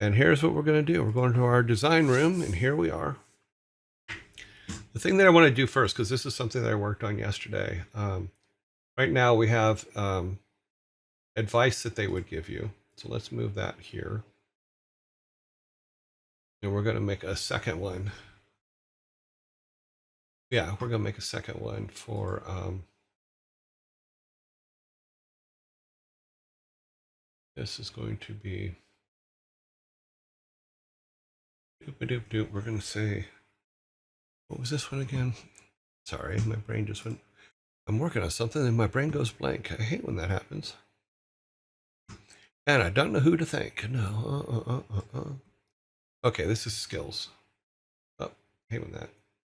And here's what we're going to do. We're going to our design room, and here we are. The thing that I want to do first, because this is something that I worked on yesterday. Right now we have advice that they would give you. So let's move that here. And we're going to make a second one. Yeah, we're going to make a second one for this is going to be we're going to say, what was this one again? Sorry, my brain just went. I'm working on something and my brain goes blank. I hate when that happens. And I don't know who to thank. No. Okay, this is skills. Oh, I hate when that.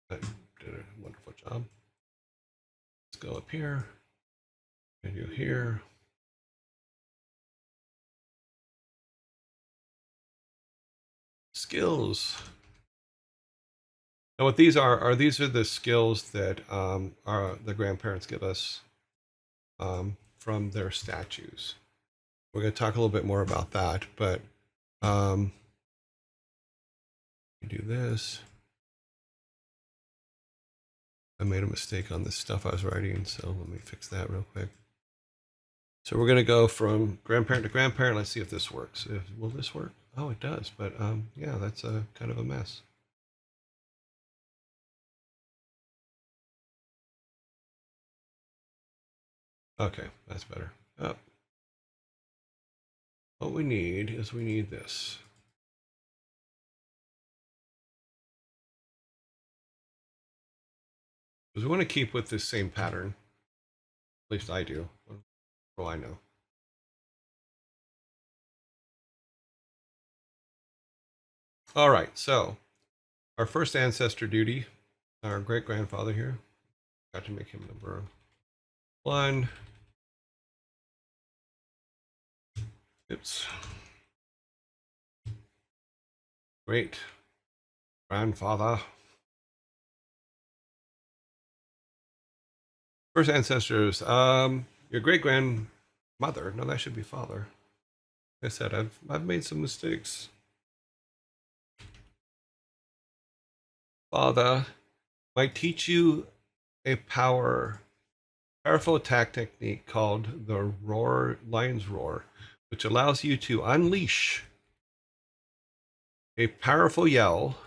I did a wonderful job. Let's go up here. And you here. Skills. Now, what these are these are the skills that the grandparents give us from their statues. We're going to talk a little bit more about that, but do this. I made a mistake on this stuff I was writing, so let me fix that real quick. So we're going to go from grandparent to grandparent. Let's see if this works. Will this work? Oh, it does, but yeah, that's a kind of a mess. Okay, that's better. Oh. What we need is we need this. Because we want to keep with this same pattern. At least I do. Oh, I know. All right, so our first ancestor duty, our great grandfather here, got to make him number 1. Oops. Great grandfather. First ancestors, your great grandmother. No, that should be father. Like I said, I've made some mistakes. Father might teach you a powerful attack technique called the lion's roar, which allows you to unleash a powerful yell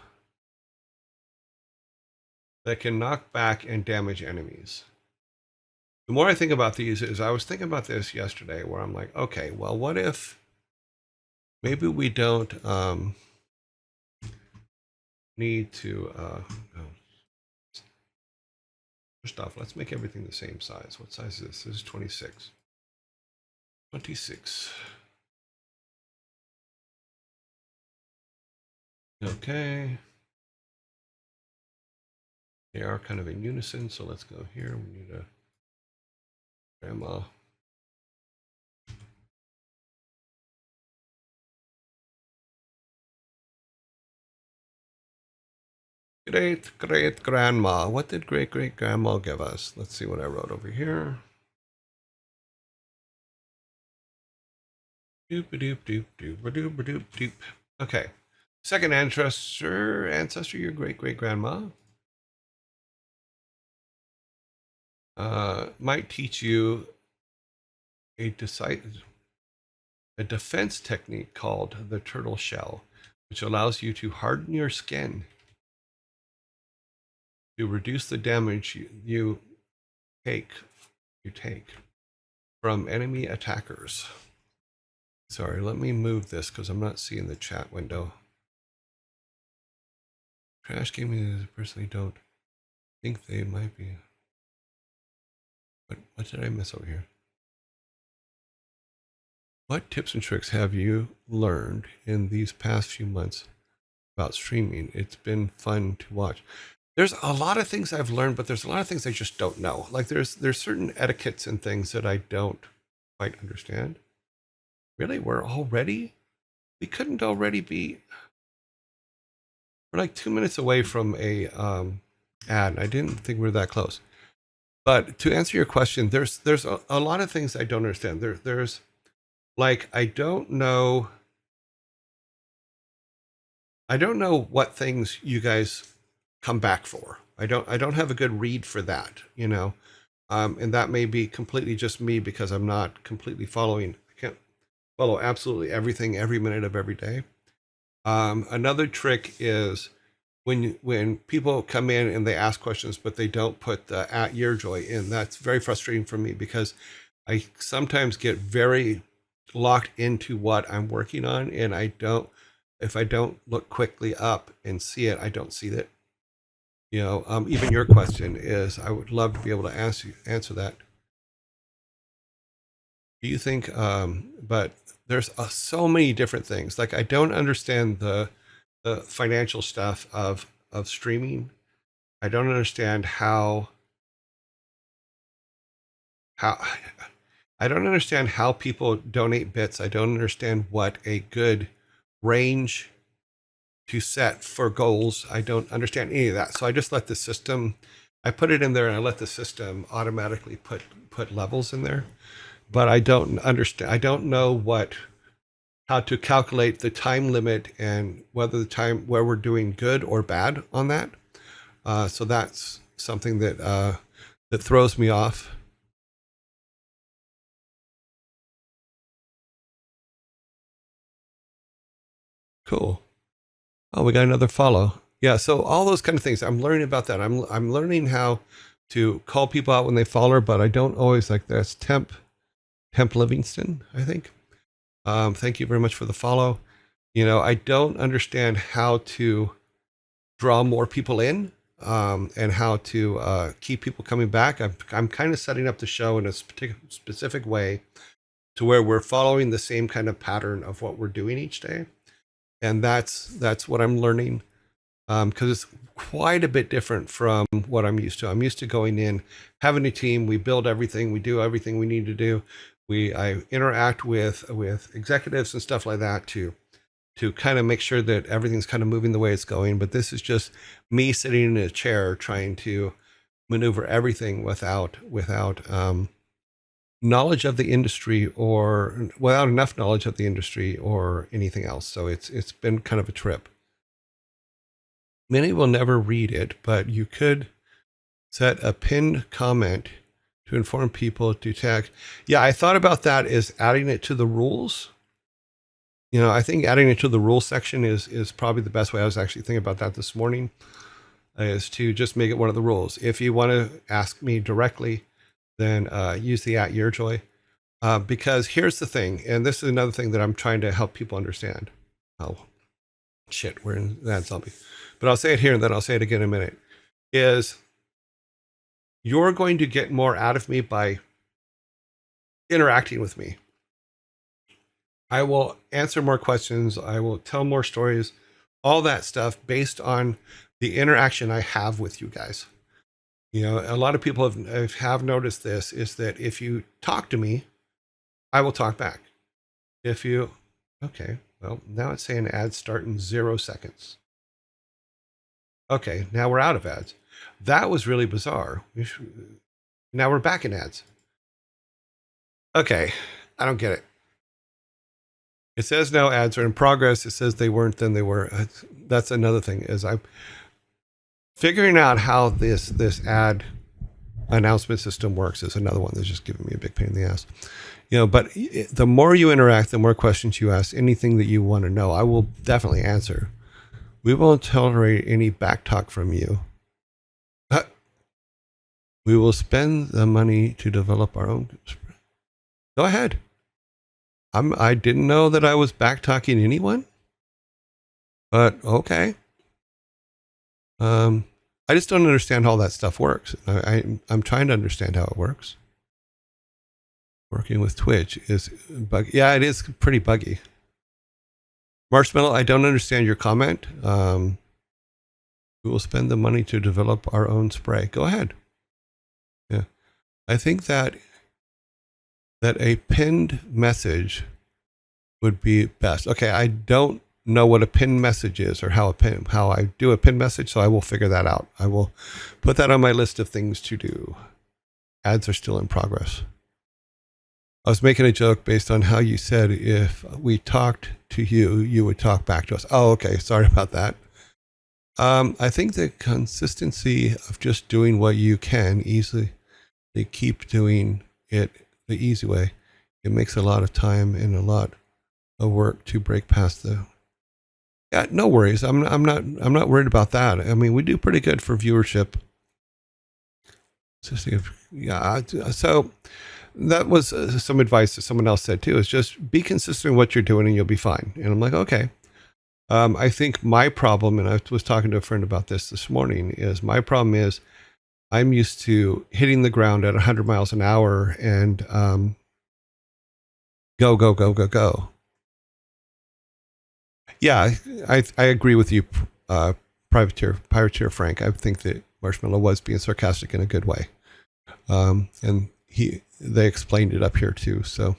that can knock back and damage enemies. The more I think about these, is I was thinking about this yesterday, where I'm like, okay, well, what if maybe we don't need to first off, let's make everything the same size. What size is this? This is 26. 26. Okay. They are kind of in unison, so let's go here. We need a grandma. Great great grandma. What did great great grandma give us? Let's see what I wrote over here. Doop doop doop doop doop doop doop. Okay. Second ancestor, your great great grandma might teach you a defense technique called the turtle shell, which allows you to harden your skin to reduce the damage you take from enemy attackers. Sorry, let me move this because I'm not seeing the chat window. Trash gaming, personally don't think they might be. What did I miss over here? What tips and tricks have you learned in these past few months about streaming? It's been fun to watch. There's a lot of things I've learned, but there's a lot of things I just don't know. Like there's certain etiquettes and things that I don't quite understand. Really, we couldn't already be. We're like 2 minutes away from a ad. I didn't think we were that close. But to answer your question, there's a lot of things I don't understand. There's like I don't know I don't know what things you guys come back for. I don't have a good read for that, you know. And that may be completely just me because I'm not completely following. I can't follow absolutely everything every minute of every day. Another trick is when people come in and they ask questions, but they don't put the at YearJoy in. That's very frustrating for me because I sometimes get very locked into what I'm working on, and I don't. If I don't look quickly up and see it, I don't see it. You know, even your question is, I would love to be able to answer that. Do you think? But there's so many different things. Like I don't understand the financial stuff of streaming. I don't understand how I don't understand how people donate bits. I don't understand what a good range to set for goals. I don't understand any of that. So I just let the system, I put it in there and I let the system automatically put levels in there. But I don't understand. I don't know how to calculate the time limit and whether the time where we're doing good or bad on that. So that's something that throws me off. Cool. Oh, we got another follow. Yeah, so all those kind of things. I'm learning about that. I'm learning how to call people out when they follow, but I don't always like that's Temp Livingston, I think. Thank you very much for the follow. You know, I don't understand how to draw more people in and how to keep people coming back. I'm kind of setting up the show in a specific way to where we're following the same kind of pattern of what we're doing each day, and that's what I'm learning because it's quite a bit different from what I'm used to. I'm used to going in, having a team, we build everything, we do everything we need to do. I interact with executives and stuff like that to kind of make sure that everything's kind of moving the way it's going. But this is just me sitting in a chair trying to maneuver everything without knowledge of the industry or without enough knowledge of the industry or anything else. So it's been kind of a trip. Many will never read it, but you could set a pinned comment to inform people to tag. Yeah, I thought about that as adding it to the rules. You know, I think adding it to the rules section is probably the best way. I was actually thinking about that this morning, is to just make it one of the rules. If you want to ask me directly, then use the at YearJoy. Because here's the thing, and this is another thing that I'm trying to help people understand. Oh, shit, we're in that zombie. But I'll say it here and then I'll say it again in a minute. Is you're going to get more out of me by interacting with me. I will answer more questions. I will tell more stories, all that stuff based on the interaction I have with you guys. You know, a lot of people have noticed this is that if you talk to me, I will talk back. If you, okay, well, now it's saying ads start in 0 seconds. Okay, now we're out of ads. That was really bizarre. Now we're back in ads. Okay, I don't get it. It says now ads are in progress. It says they weren't, then they were. That's another thing is I'm figuring out how this ad announcement system works is another one that's just giving me a big pain in the ass. You know, but the more you interact, the more questions you ask, anything that you want to know, I will definitely answer. We won't tolerate any backtalk from you. We will spend the money to develop our own. Go ahead. I didn't know that I was backtalking anyone, but okay. I just don't understand how that stuff works. I'm trying to understand how it works. Working with Twitch is buggy. Yeah, it is pretty buggy. Marshmallow, I don't understand your comment. We will spend the money to develop our own spray. Go ahead. Yeah, I think that a pinned message would be best. Okay, I don't know what a pinned message is or how I do a pinned message, so I will figure that out. I will put that on my list of things to do. Ads are still in progress. I was making a joke based on how you said if we talked to you, you would talk back to us. Oh, okay. Sorry about that. I think the consistency of just doing what you can easily, they keep doing it the easy way. It makes a lot of time and a lot of work to break past the. Yeah, no worries. I'm not worried about that. I mean, we do pretty good for viewership. Yeah. So that was some advice that someone else said too. Is just be consistent in what you're doing and you'll be fine. And I'm like, okay. I think my problem, and I was talking to a friend about this morning, is my problem is I'm used to hitting the ground at 100 miles an hour and go, go, go, go, go. Yeah, I agree with you, Privateer Frank. I think that Marshmallow was being sarcastic in a good way, and they explained it up here too. So,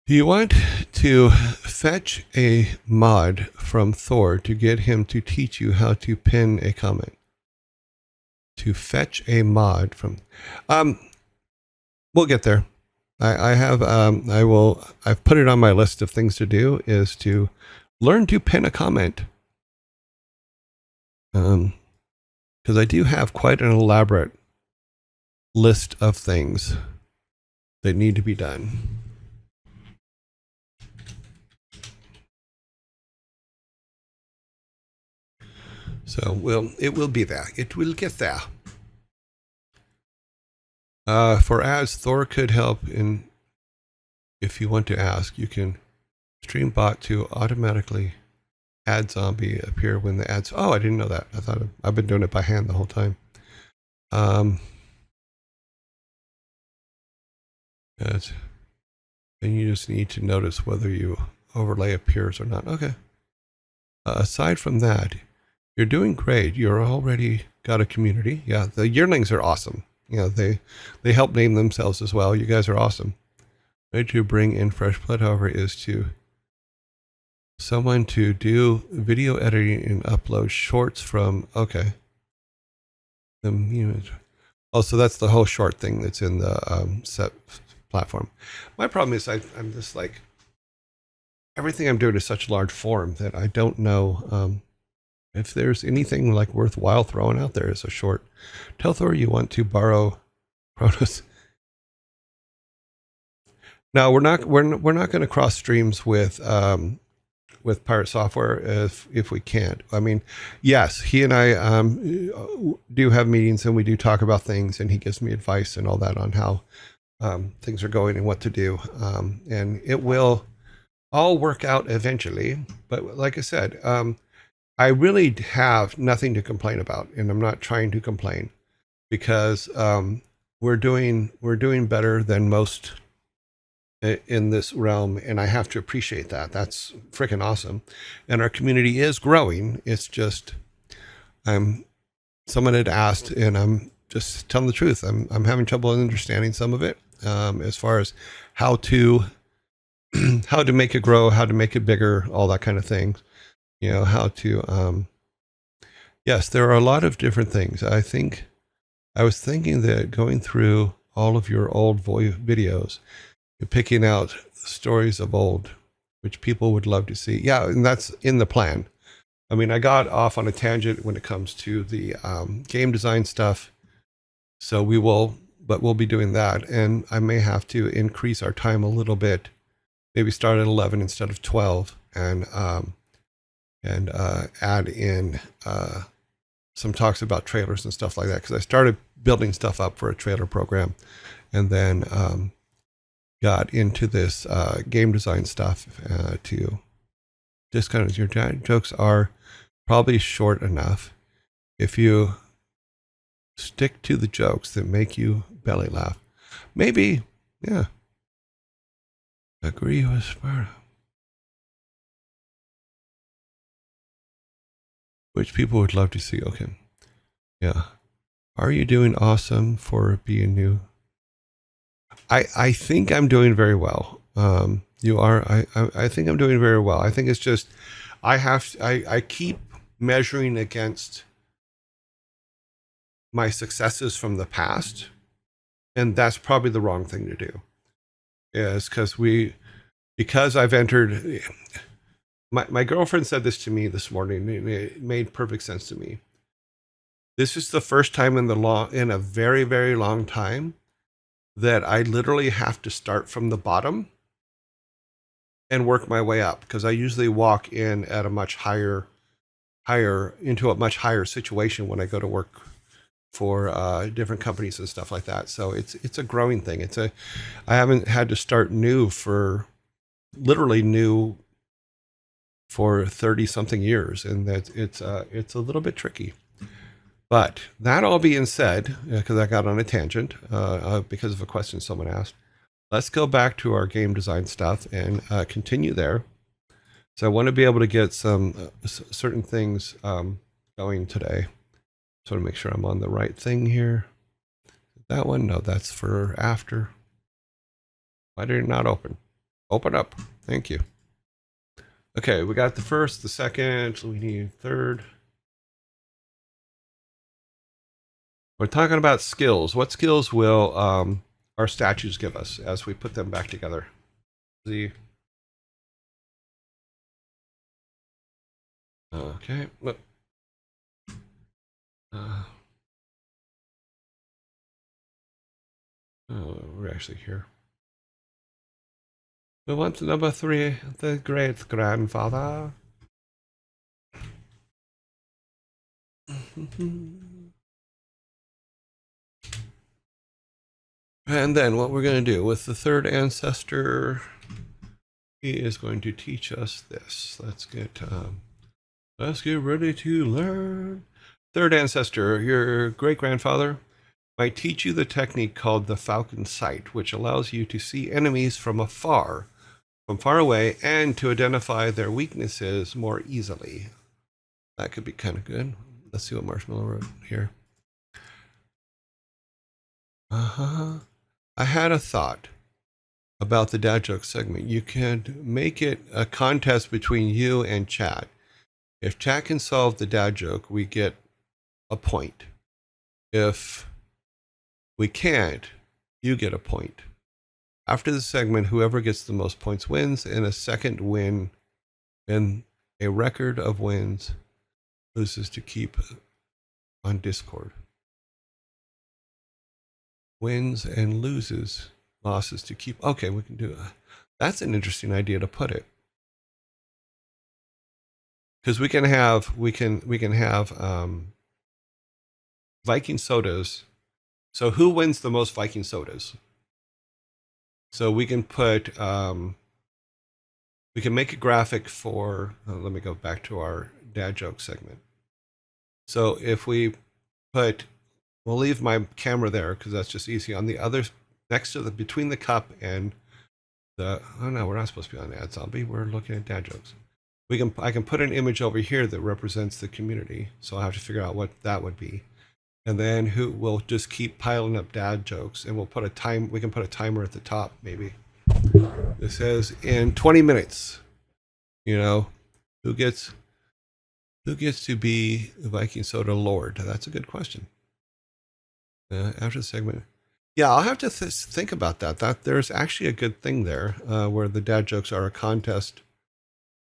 do you want to fetch a mod from Thor to get him to teach you how to pin a comment? To fetch a mod from, we'll get there. I've put it on my list of things to do is to learn to pin a comment. Because I do have quite an elaborate list of things that need to be done. So it will be there. It will get there. For ads, Thor could help in. If you want to ask, you can stream bot to automatically ad zombie appear when the ads. Oh, I didn't know that. I thought I've been doing it by hand the whole time. And you just need to notice whether you overlay appears or not. Okay. Aside from that, you're doing great. You're already got a community. Yeah, the yearlings are awesome. You know, they help name themselves as well. You guys are awesome. Way to bring in fresh blood, however, is to someone to do video editing and upload shorts from. Okay. Oh, so that's the whole short thing that's in the set platform. My problem is I'm just like everything I'm doing is such large form that I don't know if there's anything like worthwhile throwing out there as a short. Tell Thor you want to borrow Protos. No, we're not going to cross streams with Pirate Software if we can't. I mean, yes, he and I do have meetings and we do talk about things, and he gives me advice and all that on how things are going and what to do, and it will all work out eventually. But like I said, I really have nothing to complain about, and I'm not trying to complain because we're doing better than most in this realm, and I have to appreciate that. That's freaking awesome, and our community is growing. It's just someone had asked, and I'm just telling the truth. I'm having trouble understanding some of it as far as how to make it grow, how to make it bigger, all that kind of thing. You know, how to yes, there are a lot of different things. I think I was thinking that going through all of your old videos, you're picking out stories of old, which people would love to see. Yeah, and that's in the plan. I mean, I got off on a tangent when it comes to the game design stuff. So we'll be doing that. And I may have to increase our time a little bit, maybe start at 11 instead of 12, and add in some talks about trailers and stuff like that. Because I started building stuff up for a trailer program, and then got into this game design stuff to just kind of, your jokes are probably short enough if you stick to the jokes that make you belly laugh. Maybe, yeah. Agree with Sparta. Which people would love to see. Okay. Yeah. Are you doing awesome for being new? I think I'm doing very well. You are. I think I'm doing very well. I think it's just I keep measuring against my successes from the past, and that's probably the wrong thing to do. Is because because I've entered. My girlfriend said this to me this morning, and it made perfect sense to me. This is the first time in a very, very long time that I literally have to start from the bottom and work my way up, because I usually walk in at a much higher into a much higher situation when I go to work for different companies and stuff like that. So it's a growing thing. I haven't had to start literally new for 30 something years, and that it's a little bit tricky. But that all being said, because I got on a tangent because of a question someone asked, let's go back to our game design stuff and continue there. So I want to be able to get some certain things going today. So to make sure I'm on the right thing here. That one, no, that's for after. Why did it not open? Open up. Thank you. Okay, we got the first, the second, we need third. We're talking about skills. What skills will our statues give us as we put them back together? Okay. We're actually here. We want number 3, the great grandfather. And then what we're going to do with the third ancestor, he is going to teach us this. Let's get ready to learn. Third ancestor, your great grandfather might teach you the technique called the Falcon Sight, which allows you to see enemies from far away, and to identify their weaknesses more easily. That could be kind of good. Let's see what Marshmallow wrote here. I had a thought about the dad joke segment. You could make it a contest between you and chat. If chat can solve the dad joke, we get a point. If we can't, you get a point. After the segment, whoever gets the most points wins, and a second win and a record of wins loses to keep on Discord. Wins and losses to keep. Okay, we can do it. That's an interesting idea to put it, because we can have Viking sodas. So who wins the most Viking sodas? So we can put we can make a graphic for. Let me go back to our dad joke segment. So if we put, we'll leave my camera there because that's just easy. On the other, next to between the cup and the, oh no, we're not supposed to be on Ad Zombie. We're looking at dad jokes. I can put an image over here that represents the community. So I'll have to figure out what that would be. And then we'll just keep piling up dad jokes, and we can put a timer at the top, maybe. It says in 20 minutes, who gets to be the Viking Soda Lord? That's a good question. After the segment. Yeah, I'll have to think about that. There's actually a good thing there where the dad jokes are a contest.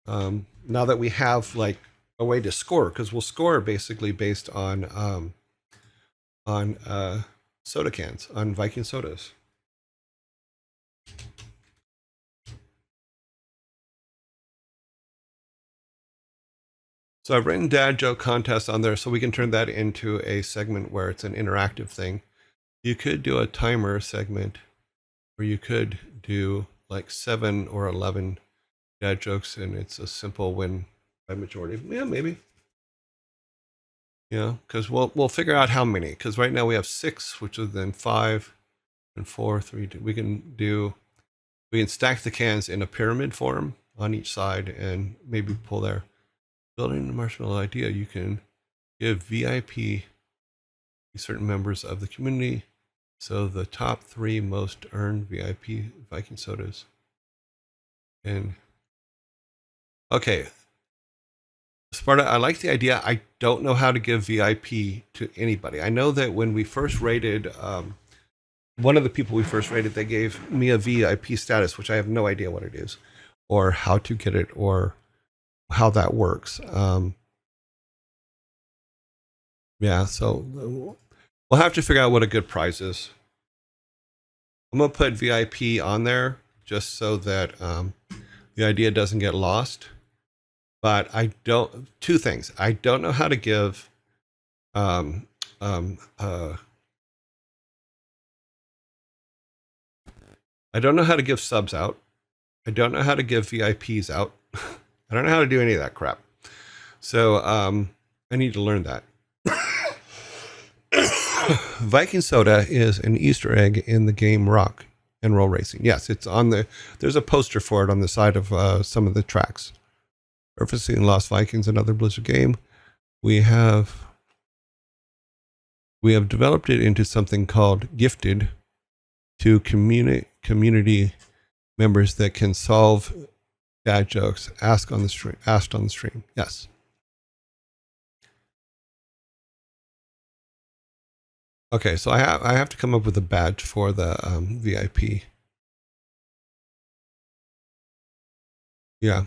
Now that we have like a way to score, because we'll score basically based on soda cans, on Viking sodas. So I've written dad joke contest on there, so we can turn that into a segment where it's an interactive thing. You could do a timer segment, or you could do like 7 or 11 dad jokes, and it's a simple win by majority. Yeah, maybe. Yeah, because we'll figure out how many. Because right now we have 6, which is then 5 and 4, 3. 2. We can stack the cans in a pyramid form on each side, and maybe pull there. Building the Marshmallow idea, you can give VIP to certain members of the community. So the top 3 most earned VIP Viking sodas. And okay, Sparta, I like the idea. I don't know how to give VIP to anybody. I know that when we first rated, one of the people we first rated, they gave me a VIP status, which I have no idea what it is. or how to get it or how that works. Yeah, so we'll have to figure out what a good price is. I'm gonna put VIP on there just so that the idea doesn't get lost. But I don't. Two things. I don't know how to give. Um, um, uh, I don't know how to give subs out. I don't know how to give VIPs out. I don't know how to do any of that crap. So I need to learn that. Viking Soda is an Easter egg in the game Rock and Roll Racing. Yes, it's on the. There's a poster for it on the side of some of the tracks. Referencing Lost Vikings, another Blizzard game. We have developed it into something called Gifted to community members that can solve dad jokes asked on the stream. Yes. Okay, so I have to come up with a badge for the VIP. Yeah,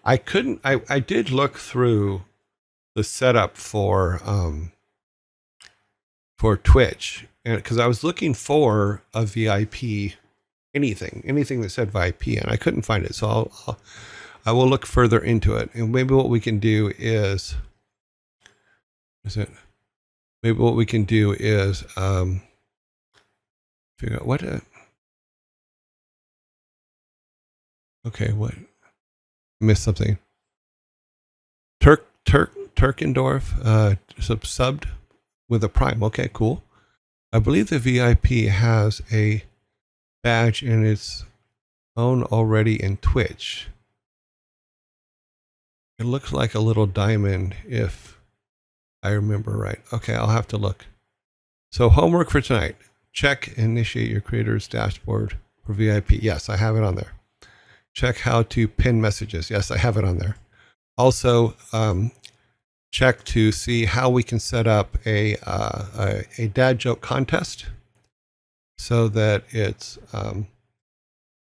I couldn't. I did look through the setup for Twitch, and because I was looking for a VIP, anything that said VIP, and I couldn't find it. So I will look further into it, and maybe what we can do is maybe what we can do is figure out what. Okay, what? Missed something. Turkendorf subbed with a prime. Okay, cool. I believe the VIP has a badge in its own already in Twitch. It looks like a little diamond if I remember right. Okay, I'll have to look. So homework for tonight. Check initiate your creator's dashboard for VIP. Yes, I have it on there. Check how to pin messages. Yes, I have it on there. Also, check to see how we can set up a dad joke contest so that it's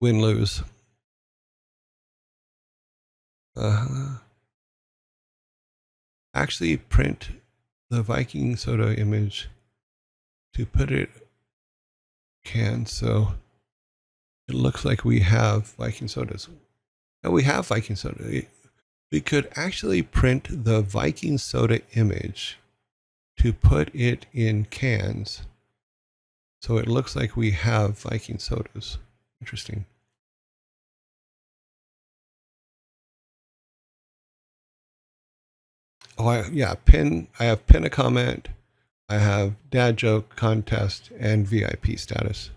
win-lose. Actually print the Viking Soda image to put it can, so it looks like we have Viking Sodas. No, we have Viking Soda. We could actually print the Viking Soda image to put it in cans, so it looks like we have Viking Sodas. Interesting. Oh, I have pin a comment. I have dad joke contest and VIP status.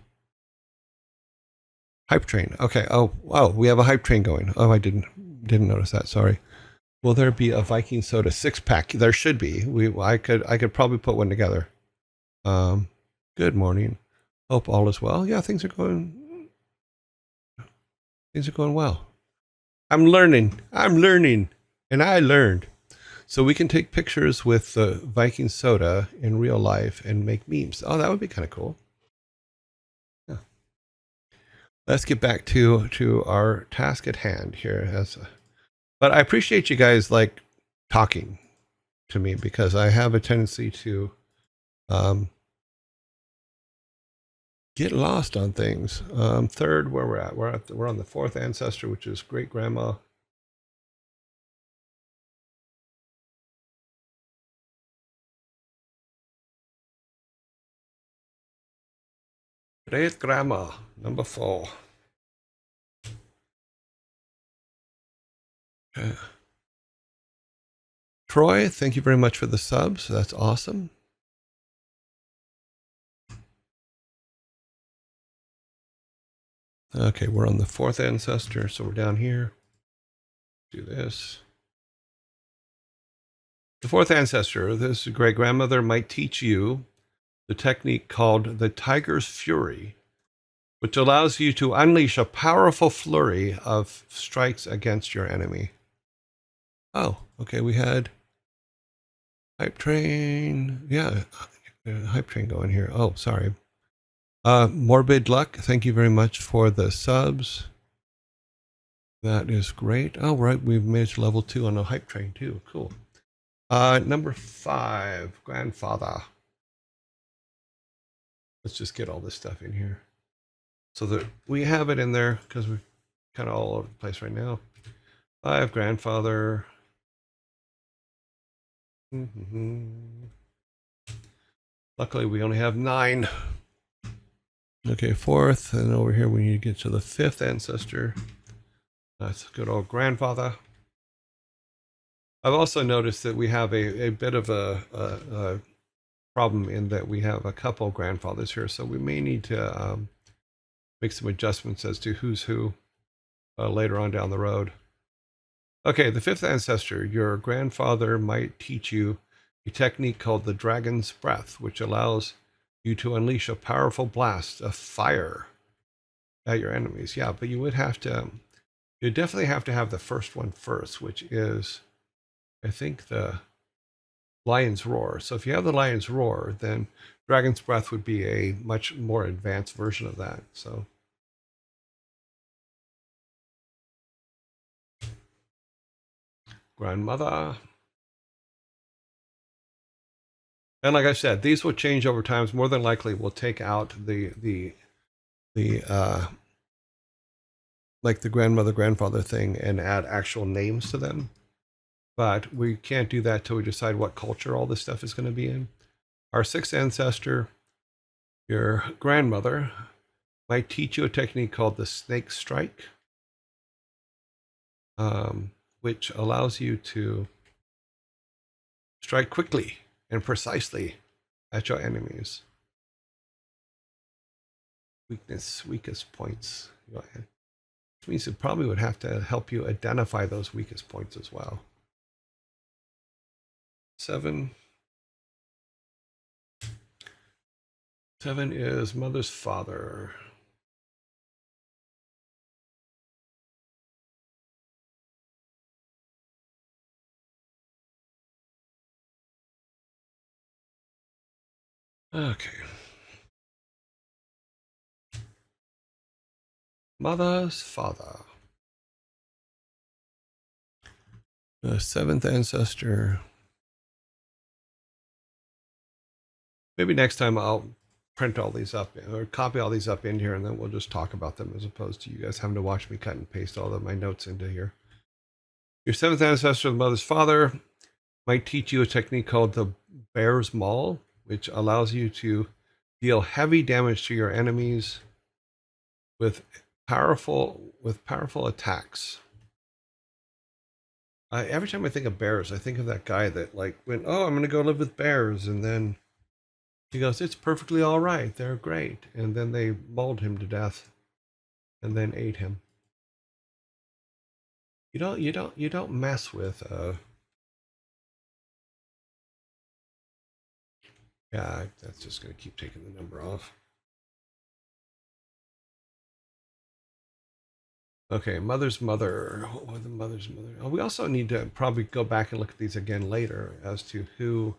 Hype train. Okay. Oh, wow. We have a hype train going. Oh, I didn't notice that. Sorry. Will there be a Viking Soda 6-pack? There should be. I could probably put one together. Good morning. Hope all is well. Yeah, things are going well. I'm learning, and I learned. So we can take pictures with the Viking Soda in real life and make memes. Oh, that would be kind of cool. Yeah. Let's get back to our task at hand here. But I appreciate you guys like talking to me because I have a tendency to get lost on things. Third, where we're at, we're on the fourth ancestor, which is great grandma. Great grandma, number 4. Okay. Troy, thank you very much for the subs. That's awesome. Okay, we're on the fourth ancestor, so we're down here. Do this. The fourth ancestor, this great grandmother might teach you the technique called the Tiger's Fury, which allows you to unleash a powerful flurry of strikes against your enemy. Oh, okay, we had Hype Train. Yeah, Hype Train going here. Oh, sorry. Morbid Luck, thank you very much for the subs. That is great. Oh, right. We've managed level 2 on a hype train too. Cool. Number 5, grandfather. Let's just get all this stuff in here so that we have it in there because we're kind of all over the place right now. 5, grandfather. Mm-hmm. Luckily, we only have 9. Okay, 4th, and over here we need to get to the 5th ancestor. That's good old grandfather. I've also noticed that we have a bit of a problem in that we have a couple grandfathers here, so we may need to make some adjustments as to who's who later on down the road. Okay, the 5th ancestor. Your grandfather might teach you a technique called the Dragon's Breath, which allows you to unleash a powerful blast of fire at your enemies. Yeah, but you definitely have to have the first one first, which is, I think, the Lion's Roar. So if you have the Lion's Roar, then Dragon's Breath would be a much more advanced version of that. So grandmother. And like I said, these will change over time. More than likely, we'll take out the like the grandmother grandfather thing and add actual names to them. But we can't do that till we decide what culture all this stuff is going to be in. Our 6th ancestor, your grandmother, might teach you a technique called the snake strike, which allows you to strike quickly and precisely at your enemies. Weakest points. Which means it probably would have to help you identify those weakest points as well. 7. 7 is mother's father. Okay. Mother's father. The 7th ancestor. Maybe next time I'll print all these up or copy all these up in here, and then we'll just talk about them as opposed to you guys having to watch me cut and paste all of my notes into here. Your 7th ancestor, the mother's father, might teach you a technique called the Bear's Maul, which allows you to deal heavy damage to your enemies with powerful attacks. Every time I think of bears, I think of that guy that like went, "Oh, I'm going to go live with bears," and then he goes, "It's perfectly all right. They're great," and then they mauled him to death, and then ate him. You don't mess with. Yeah, that's just going to keep taking the number off. Okay, mother's mother. What was the mother's mother? Oh, we also need to probably go back and look at these again later as to who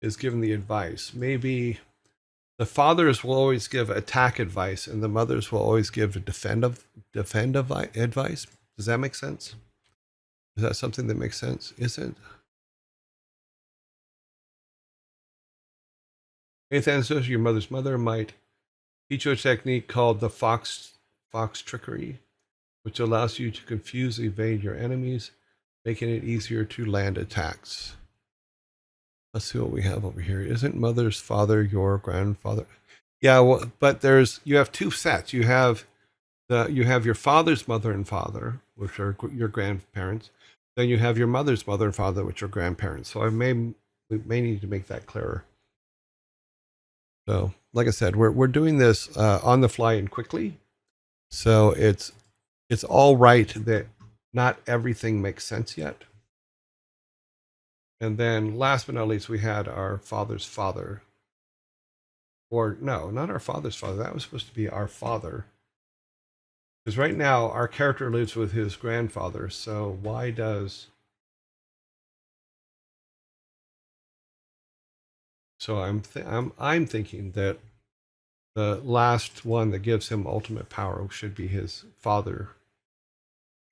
is given the advice. Maybe the fathers will always give attack advice, and the mothers will always give defend advice. Does that make sense? Is that something that makes sense? Is it? 8th ancestor, your mother's mother might teach you a technique called the fox trickery, which allows you to confuse, evade your enemies, making it easier to land attacks. Let's see what we have over here. Isn't mother's father your grandfather? Yeah, well, but you have 2 sets. You have your father's mother and father, which are your grandparents. Then you have your mother's mother and father, which are grandparents. So we may need to make that clearer. So, like I said, we're doing this on the fly and quickly. So it's all right that not everything makes sense yet. And then last but not least, we had our father's father. Or no, not our father's father. That was supposed to be our father. Because right now our character lives with his grandfather. So why does... So I'm thinking that the last one that gives him ultimate power should be his father.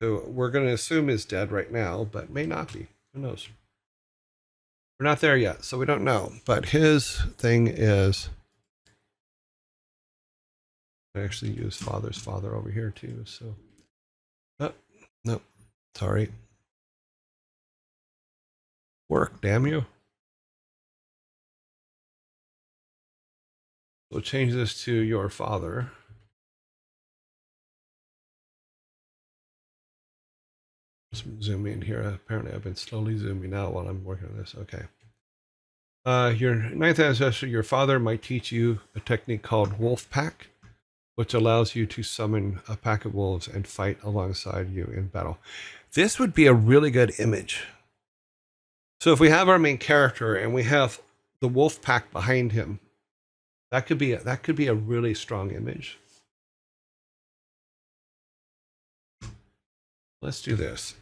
So we're going to assume is dead right now, but may not be. Who knows? We're not there yet, so we don't know. But his thing is, I actually use father's father over here too. So, oh, no, sorry. Work, damn you. We'll change this to your father. Zoom in here. Apparently, I've been slowly zooming out while I'm working on this. Okay. Your ninth ancestor, your father, might teach you a technique called Wolf Pack, which allows you to summon a pack of wolves and fight alongside you in battle. This would be a really good image. So if we have our main character and we have the wolf pack behind him, that could be a really strong image. Let's do this.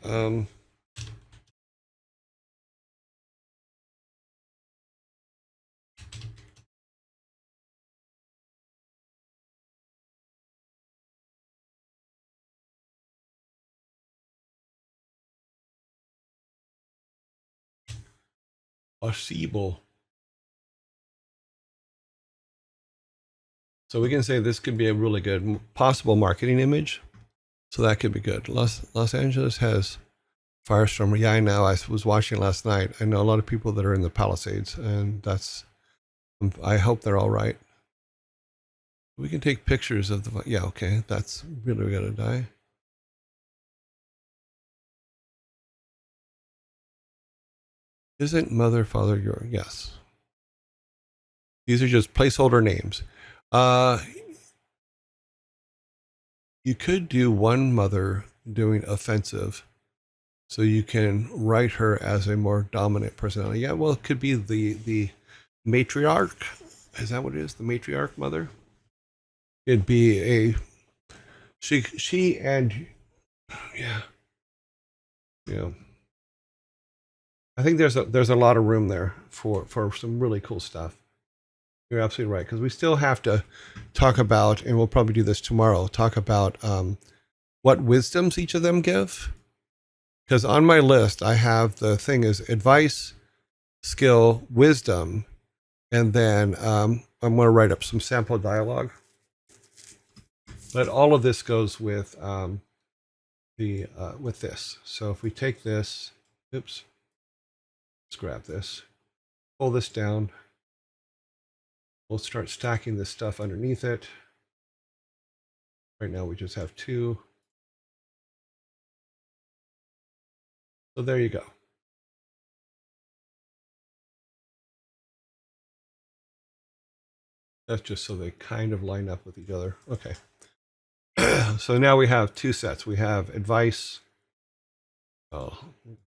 Possible. So we can say this could be a really good possible marketing image. So that could be good. Los Angeles has Firestorm. Yeah, I know. I was watching last night. I know a lot of people that are in the Palisades, and I hope they're all right. We can take pictures of the. Yeah, okay. That's really gonna die. Isn't mother, father your? Yes. These are just placeholder names. You could do one mother doing offensive, so you can write her as a more dominant personality. Yeah, well, it could be the matriarch. Is that what it is? The matriarch mother. It'd be a she and yeah, yeah. I think there's a lot of room there for some really cool stuff. You're absolutely right, because we still have to talk about, and we'll probably do this tomorrow. Talk about what wisdoms each of them give. Because on my list, I have the thing is advice, skill, wisdom, and then I'm going to write up some sample dialogue. But all of this goes with with this. So if we take this, oops, let's grab this, pull this down. We'll start stacking this stuff underneath it. Right now we just have 2. So there you go. That's just so they kind of line up with each other. Okay. So now we have 2 sets. We have advice. Oh,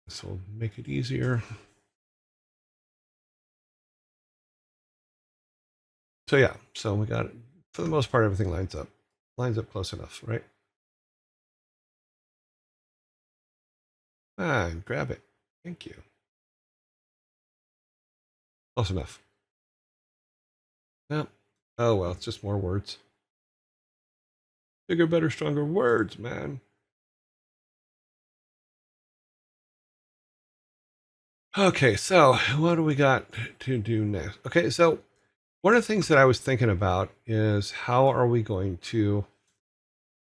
this will make it easier. So yeah, so we got it. For the most part, everything lines up close enough, right? Grab it. Thank you. Close enough. Yeah. Oh well, it's just more words. Bigger, better, stronger words, man. Okay, so what do we got to do next? Okay, so one of the things that I was thinking about is how are we going to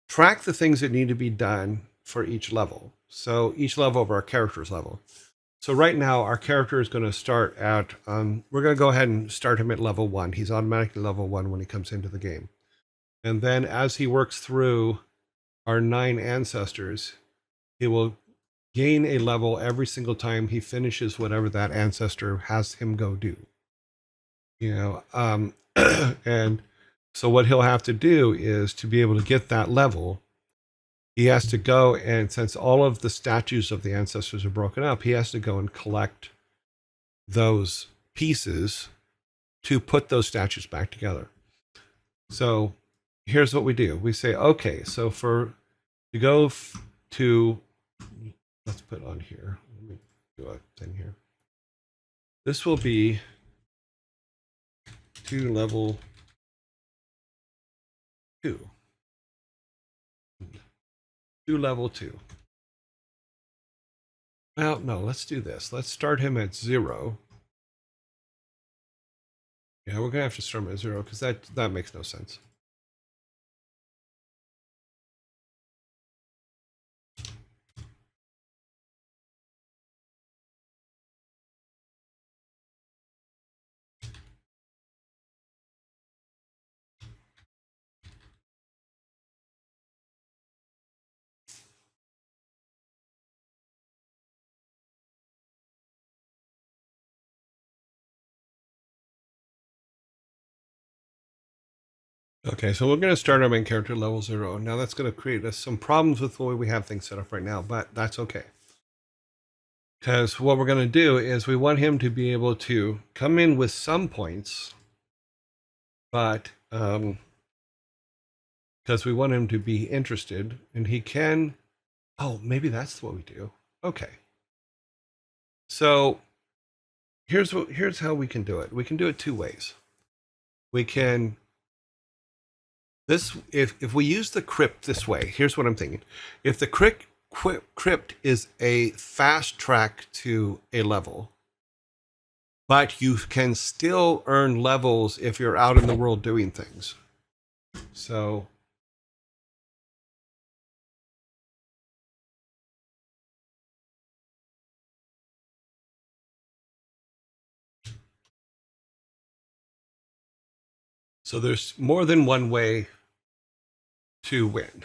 track the things that need to be done for each level? So each level of our character's level. So right now, our character is going to start at, we're going to go ahead and start him at level 1. He's automatically level 1 when he comes into the game. And then as he works through our 9 ancestors, he will gain a level every single time he finishes whatever that ancestor has him go do. You know, and so what he'll have to do is to be able to get that level, he has to go, and since all of the statues of the ancestors are broken up, he has to go and collect those pieces to put those statues back together. So here's what we do. We say, okay, so to go to, let's put on here. Let me do a thing here. This will be to level 2. To level 2. Well, no, let's do this. Let's start him at 0. Yeah, we're going to have to start him at 0 because that makes no sense. Okay, so we're going to start our main character level 0. Now that's going to create us some problems with the way we have things set up right now, but that's okay. Because what we're going to do is we want him to be able to come in with some points, but because we want him to be interested, and he can. Oh, maybe that's what we do. Okay. So here's how we can do it. We can do it two ways. We can this if we use the crypt this way. Here's what I'm thinking. If the crypt is a fast track to a level, but you can still earn levels if you're out in the world doing things. So there's more than one way to win.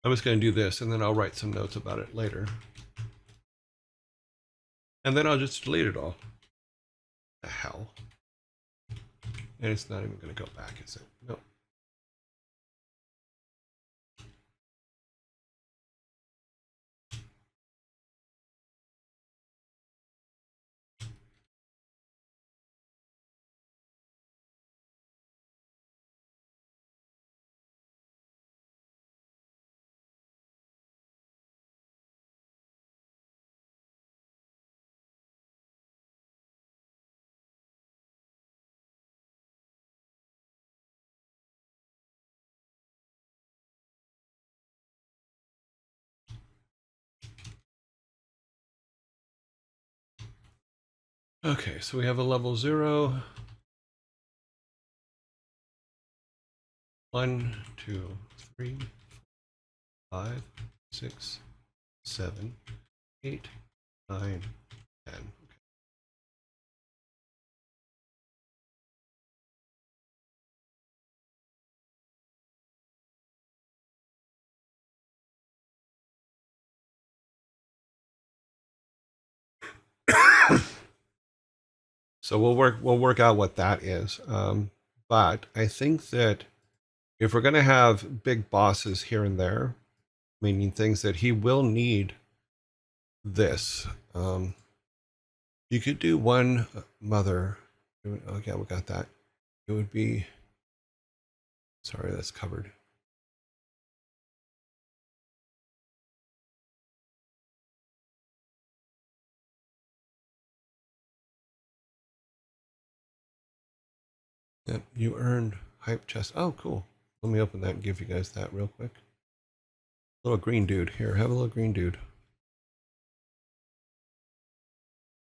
I'm just going to do this, and then I'll write some notes about it later. And then I'll just delete it all. The hell? And it's not even going to go back, is it? No. Okay, so we have a level 0. 1, 2, 3, 5, 6, 7, 8, 9, 10. So we'll work out what that is. But I think that if we're going to have big bosses here and there, meaning things that he will need this, you could do one mother. Oh yeah, we got that. It would be. Sorry, that's covered. Yep, you earned hype chest. Oh, cool. Let me open that and give you guys that real quick. Little green dude. Here, have a little green dude.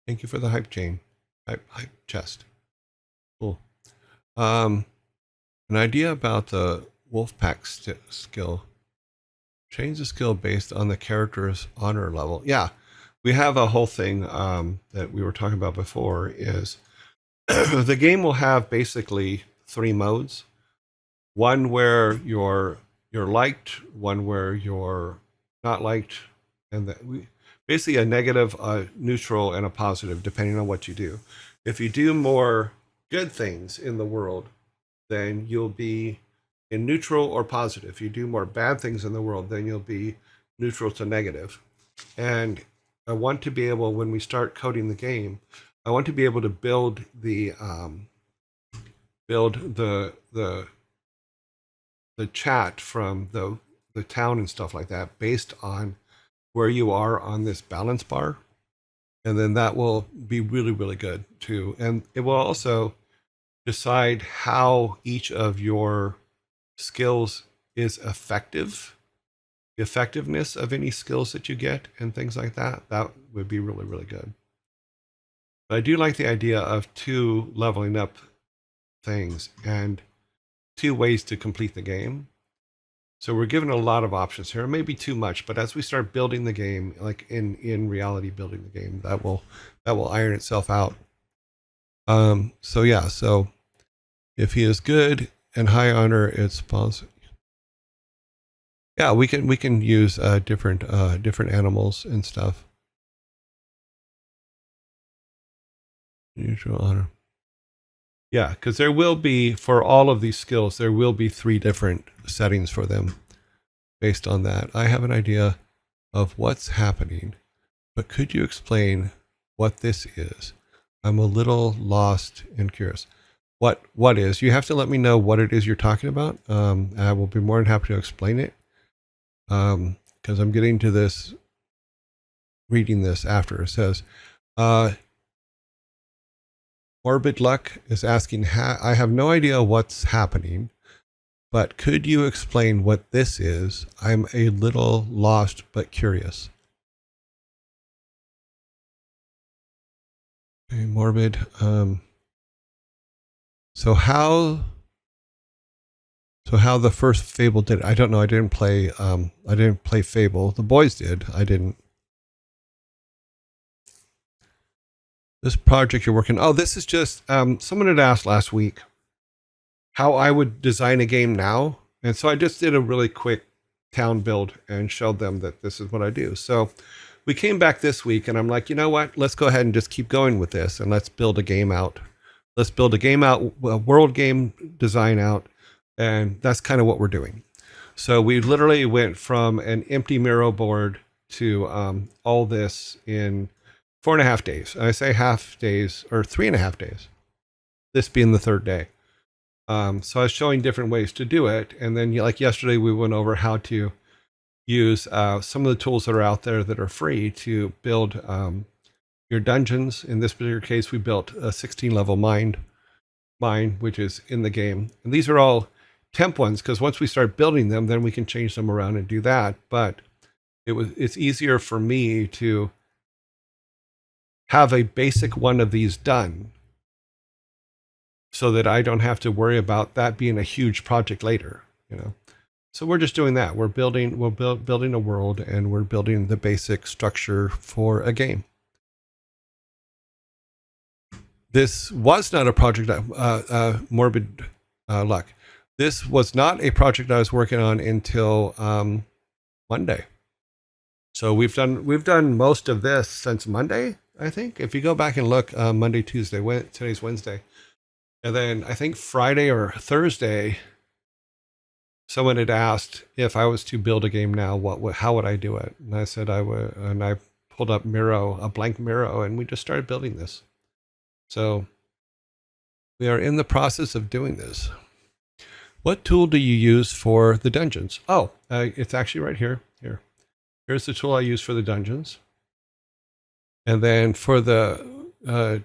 Thank you for the hype chain. Hype chest. Cool. An idea about the Wolfpack skill. Change the skill based on the character's honor level. Yeah, we have a whole thing that we were talking about before is the game will have basically 3 modes. One where you're liked, one where you're not liked, and basically a negative, a neutral, and a positive, depending on what you do. If you do more good things in the world, then you'll be in neutral or positive. If you do more bad things in the world, then you'll be neutral to negative. And I want to be able, when we start coding the game, I want to be able to build the chat from the town and stuff like that based on where you are on this balance bar. And then that will be really, really good too. And it will also decide how each of your skills is effective, the effectiveness of any skills that you get and things like that. That would be really, really good. But I do like the idea of 2 leveling up things and 2 ways to complete the game. So we're given a lot of options here. It may be too much, but as we start building the game, like in reality building the game, that will iron itself out. So yeah, so if he is good and high honor, it's possible. Yeah, we can use different animals and stuff. Usual honor. Yeah, because there will be, for all of these skills, there will be 3 different settings for them based on that. I have an idea of what's happening, but could you explain what this is? I'm a little lost and curious. What is? You have to let me know what it is you're talking about. I will be more than happy to explain it. Because I'm getting to this, reading this after. It says, Morbid Luck is asking, I have no idea what's happening, but could you explain what this is? I'm a little lost but curious. Okay, Morbid. So how the first Fable did it? I don't know. I didn't play Fable. The boys did. I didn't. This project you're working. Oh, this is just someone had asked last week how I would design a game now. And so I just did a really quick town build and showed them that this is what I do. So we came back this week and I'm like, you know what? Let's go ahead and just keep going with this and let's build a game out. Let's build a game out, a world game design out. And that's kind of what we're doing. So we literally went from an empty Miro board to all this in 4.5 days. I say half days or 3.5 days, this being the 3rd day. So I was showing different ways to do it. And then like yesterday, we went over how to use some of the tools that are out there that are free to build your dungeons. In this particular case, we built a 16 level mine, which is in the game. And these are all temp ones, because once we start building them, then we can change them around and do that. But it's easier for me to have a basic one of these done so that I don't have to worry about that being a huge project later, you know. So we're just doing that. We're building a world, and we're building the basic structure for a game. This was not a project that Morbid Luck. This was not a project I was working on until Monday. So we've done most of this since Monday, I think. If you go back and look, Monday, Tuesday, today's Wednesday. And then I think Friday or Thursday, someone had asked if I was to build a game now, how would I do it? And I said I would, and I pulled up Miro, a blank Miro, and we just started building this. So we are in the process of doing this. What tool do you use for the dungeons? Oh, it's actually right here. Here's the tool I use for the dungeons. And then for the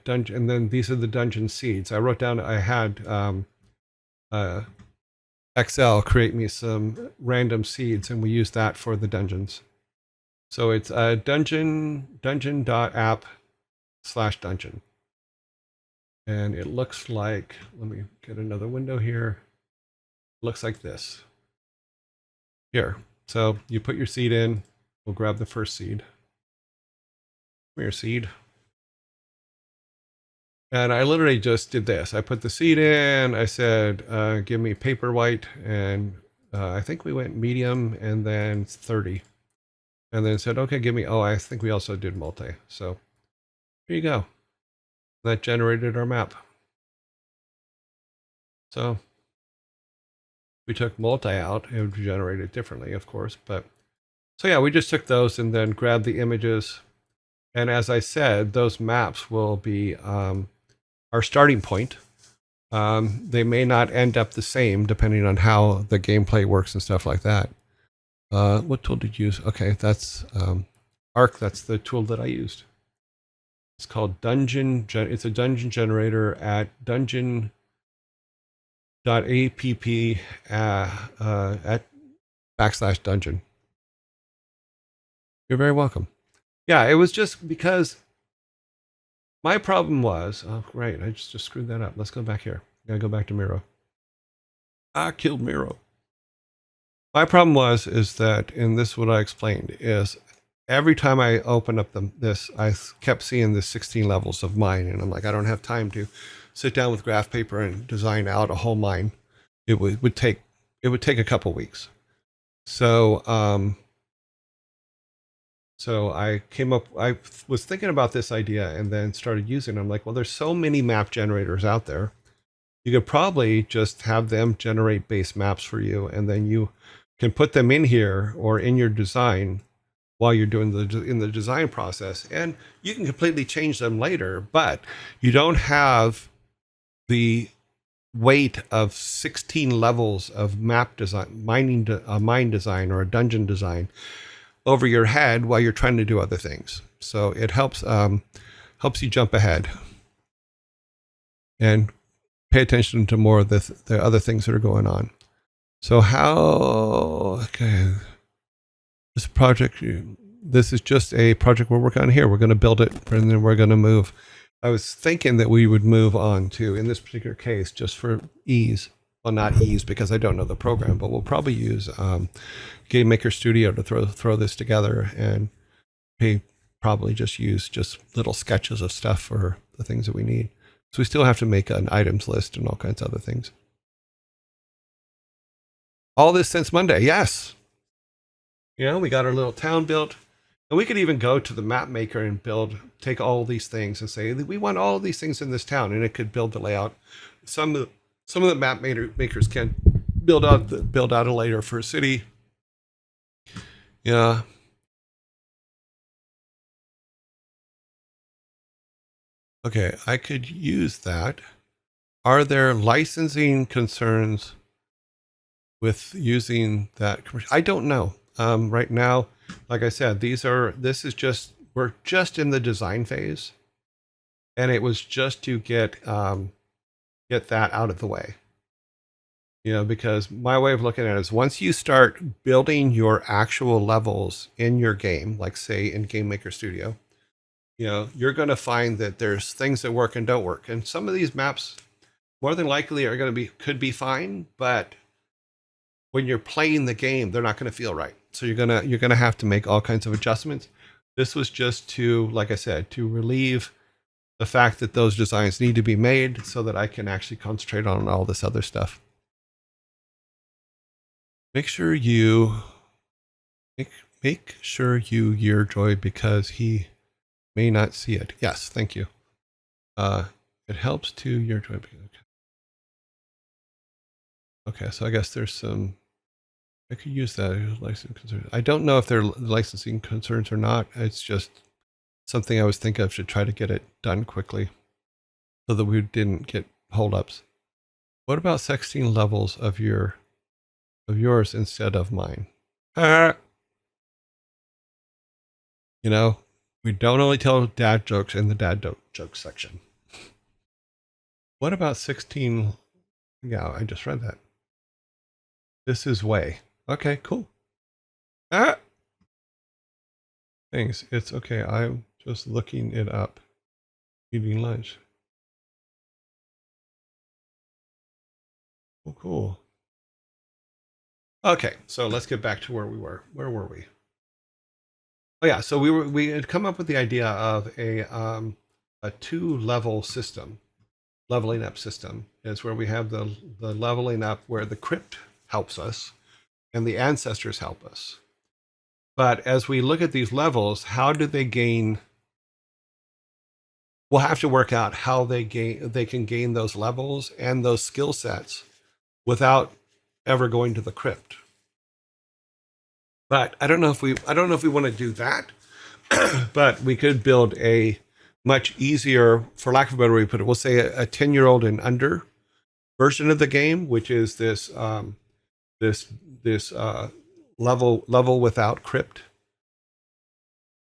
dungeon, and then these are the dungeon seeds. I wrote down, I had Excel create me some random seeds, and we use that for the dungeons. So it's dungeon.app/dungeon. And it looks like, let me get another window here. It looks like this. Here. So you put your seed in. We'll grab the first seed. Come here, seed. And I literally just did this. I put the seed in. I said, give me paper white. And I think we went medium and then 30. And then said, okay, give me, I think we also did multi. So here you go. That generated our map. So we took multi out. It would generate it differently, of course. But so yeah, we just took those and then grabbed the images. And as I said, those maps will be our starting point. They may not end up the same depending on how the gameplay works and stuff like that. What tool did you use? Okay, that's Arc. That's the tool that I used. It's called Dungeon. It's a dungeon generator at Dungeon app at /dungeon. You're very welcome. Yeah, it was just because my problem was, oh, right, I just screwed that up. Let's go back here. Gotta go back to Miro. I killed Miro. My problem is that, and this is what I explained, is every time I open up this, I kept seeing the 16 levels of mine, and I'm like, I don't have time to sit down with graph paper and design out a whole mine. Would take a couple weeks. So so I came up. I was thinking about this idea and then started using it. I'm like, well, there's so many map generators out there. You could probably just have them generate base maps for you, and then you can put them in here or in your design while you're doing in the design process, and you can completely change them later. But you don't have the weight of 16 levels of map design, mine design, or a dungeon design over your head while you're trying to do other things. So it helps you jump ahead and pay attention to more of the other things that are going on. So okay, this is just a project we're working on here. We're going to build it, and then we're going to move. I was thinking that we would move on to, in this particular case, just for ease. Well, not ease because I don't know the program, but we'll probably use Game Maker Studio to throw this together, and probably just use little sketches of stuff for the things that we need. So we still have to make an items list and all kinds of other things. All this since Monday, yes. We got our little town built. And we could even go to the map maker and take all these things and say, we want all these things in this town, and it could build the layout. Some of the map makers can build out a layer for a city. Yeah. Okay, I could use that. Are there licensing concerns with using that? I don't know. Right now, like I said, we're just in the design phase, and it was just to get that out of the way. Because my way of looking at it is, once you start building your actual levels in your game, like say in Game Maker Studio, you're going to find that there's things that work and don't work, and some of these maps more than likely could be fine, but when you're playing the game, they're not going to feel right. So you're gonna have to make all kinds of adjustments. This was just to, like I said, to relieve the fact that those designs need to be made so that I can actually concentrate on all this other stuff. Make sure you hear Droid, because he may not see it. Yes, thank you. It helps to your Droid. Okay, so I guess there's some. I could use that licensing concerns. I don't know if they're licensing concerns or not. It's just something I was thinking of, should try to get it done quickly so that we didn't get holdups. What about 16 levels of yours instead of mine? We don't only tell dad jokes in the dad joke section. What about 16? Yeah, I just read that. This is way. Okay, cool. Thanks. It's okay. I'm just looking it up. Eating lunch. Oh, cool. Okay, so let's get back to where we were. Where were we? Oh yeah, so we had come up with the idea of a 2-level system, leveling up system, is where we have the leveling up where the crypt helps us and the ancestors help us. But as we look at these levels, how do they gain? We'll have to work out how they can gain those levels and those skill sets without ever going to the crypt. But I don't know if we want to do that. But we could build a much easier, for lack of a better way to put it, we'll say a 10-year-old and under version of the game, which is this level without crypt.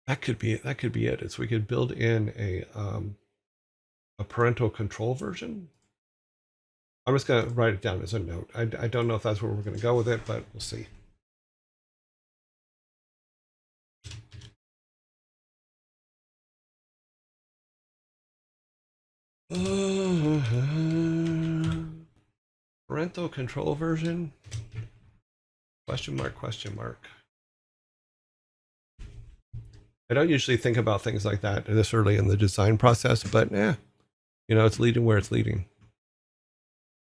That could be it. Is we could build in a parental control version. I'm just going to write it down as a note. I don't know if that's where we're going to go with it, but we'll see. Parental control version? Question mark, question mark. I don't usually think about things like that this early in the design process, but it's leading where it's leading.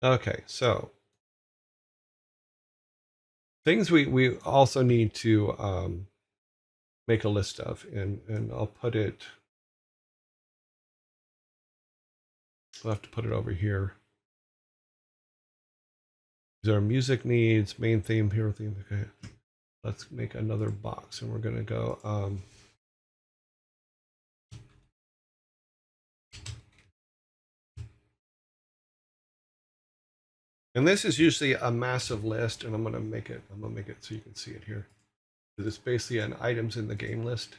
Okay, so things we also need to make a list of, and I'll put it. We'll have to put it over here. These are music needs, main theme, hero theme. Okay, let's make another box, and we're gonna go. And this is usually a massive list, and I'm gonna make it so you can see it here. It's basically an items in the game list.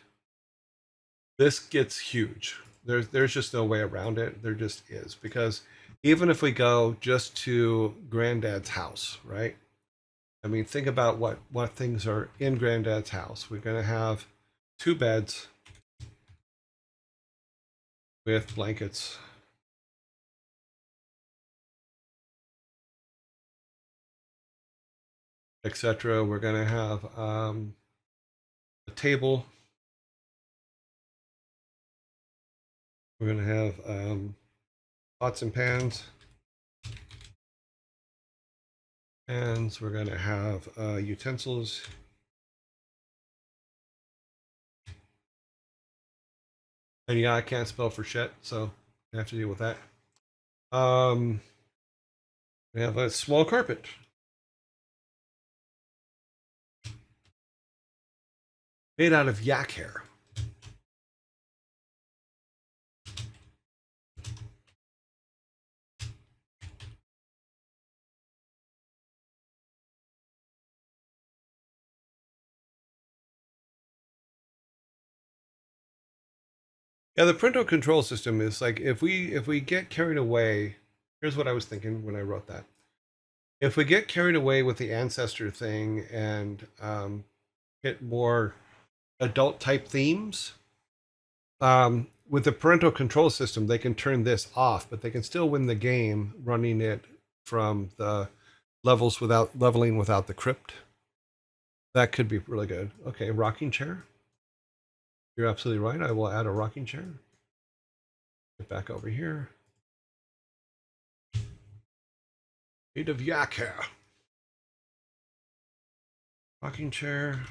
This gets huge. There's just no way around it. There just is, because even if we go just to Granddad's house, right? I mean, think about what things are in Granddad's house. We're gonna have 2 beds with blankets. Etc. We're going to have a table. We're going to have pots and pans. Pans. We're going to have utensils. And yeah, I can't spell for shit, so I have to deal with that. We have a small carpet. Made out of yak hair. Yeah, the parental control system is like, if we get carried away, here's what I was thinking when I wrote that. If we get carried away with the ancestor thing and hit more adult type themes, with the parental control system, they can turn this off, but they can still win the game running it from the levels without leveling without the crypt. That could be really good. Okay, rocking chair. You're absolutely right. I will add a rocking chair. Get back over here. Made of yak hair. Rocking chair.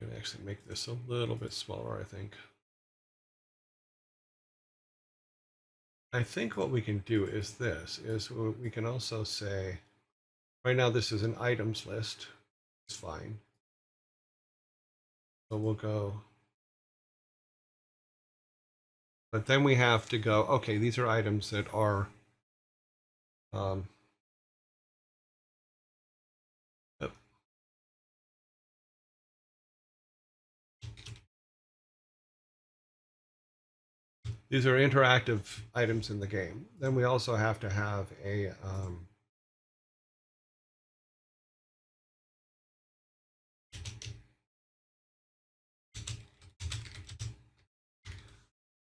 I'm gonna actually make this a little bit smaller, I think. I think what we can do is this, is we can also say, right now this is an items list. It's fine. So we'll go, but then we have to go, okay, these are items that are yep. These are interactive items in the game. Then we also have to have a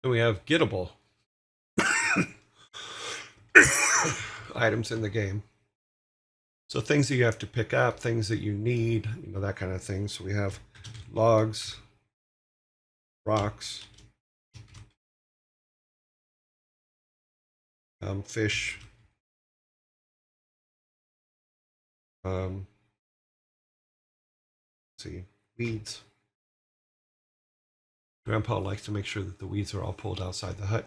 then we have gettable items in the game. So things that you have to pick up, things that you need, that kind of thing. So we have logs, rocks, fish, let's see, weeds. Grandpa likes to make sure that the weeds are all pulled outside the hut,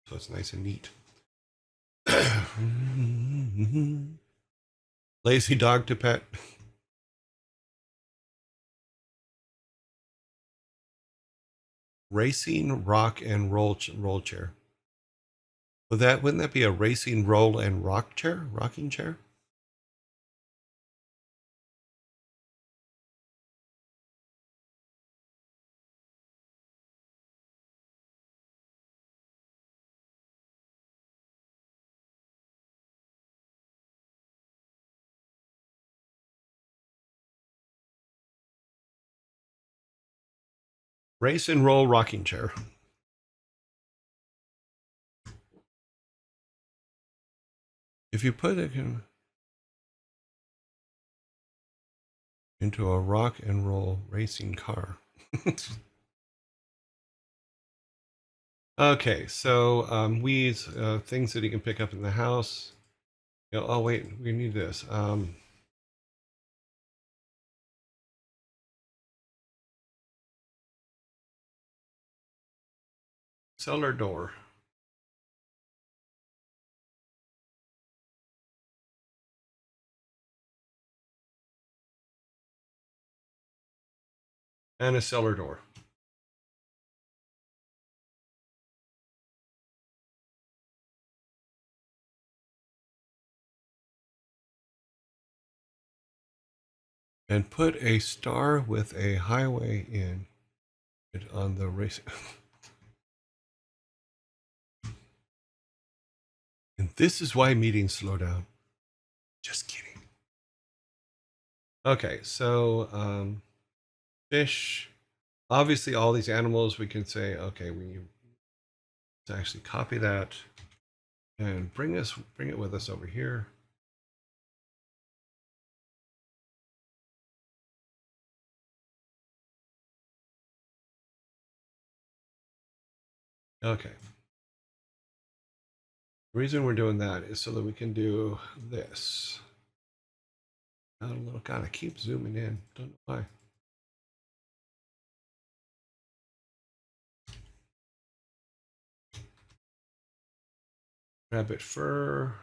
so it's nice and neat. Lazy dog to pet. Racing rock and roll chair. Wouldn't that be a racing roll and rock chair? Rocking chair? Race and roll rocking chair. If you put it into a rock and roll racing car. Okay, so weeds, things that he can pick up in the house. Oh wait, we need this. Cellar door. And a cellar door. And put a star with a highway in it on the race. And this is why meetings slow down. Just kidding. Okay, so fish. Obviously, all these animals, we can say, okay, we need to actually copy that and bring it with us over here. Okay. The reason we're doing that is so that we can do this. A little kind of keep zooming in. Don't know why. Rabbit fur.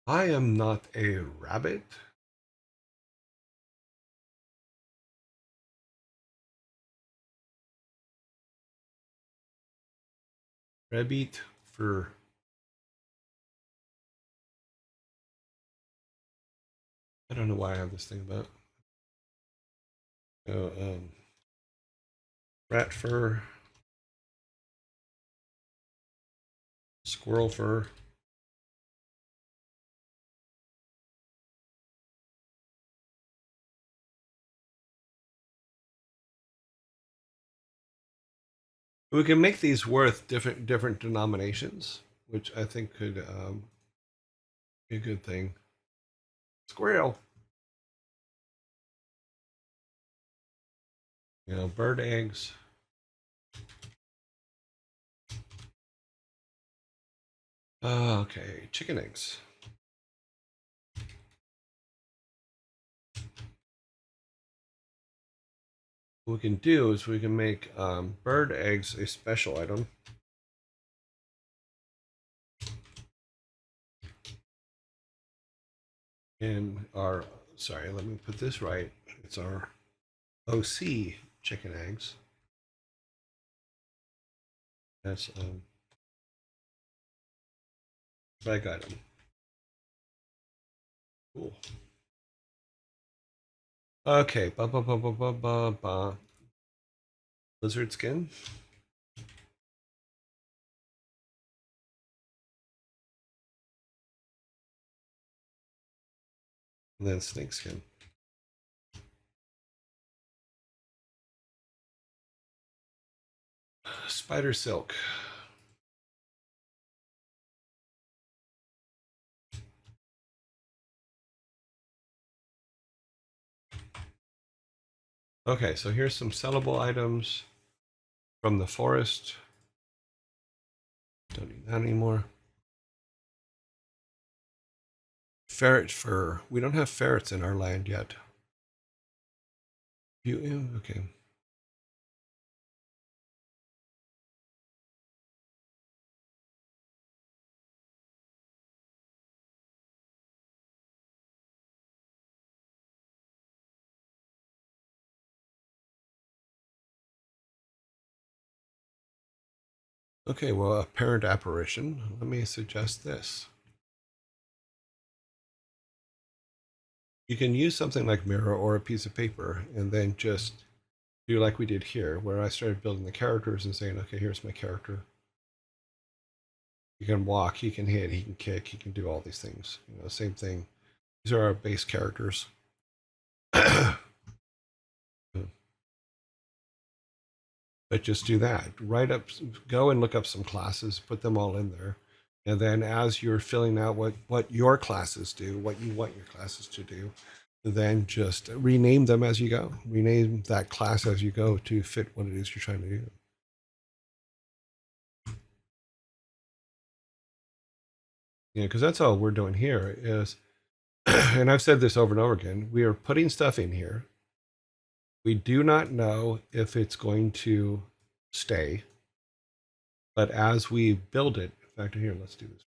I am not a rabbit. Rabbit fur. I don't know why I have this thing about. So, rat fur. Squirrel fur. We can make these worth different denominations, which I think could be a good thing. Squirrel. You know, bird eggs. Okay, chicken eggs. What we can do is we can make bird eggs a special item. And our, sorry, let me put this right. It's our OC chicken eggs. That's bag item. Cool. Okay, lizard skin. And then snake skin. Spider silk. Okay, so here's some sellable items from the forest. Don't need that anymore. Ferret fur. We don't have ferrets in our land yet. Okay. Okay, well, apparent apparition. Let me suggest this. You can use something like Miro or a piece of paper and then just do like we did here, where I started building the characters and saying, okay, here's my character. He can walk, he can hit, he can kick, he can do all these things. You know, same thing. These are our base characters. But just do that. Write up, go and look up some classes, put them all in there. And then as you're filling out what your classes do, what you want your classes to do, then just rename them as you go. Rename that class as you go to fit what it is you're trying to do. You know, because that's all we're doing here is, and I've said this over and over again, we are putting stuff in here. We do not know if it's going to stay, but as we build it, in fact, here, let's do this.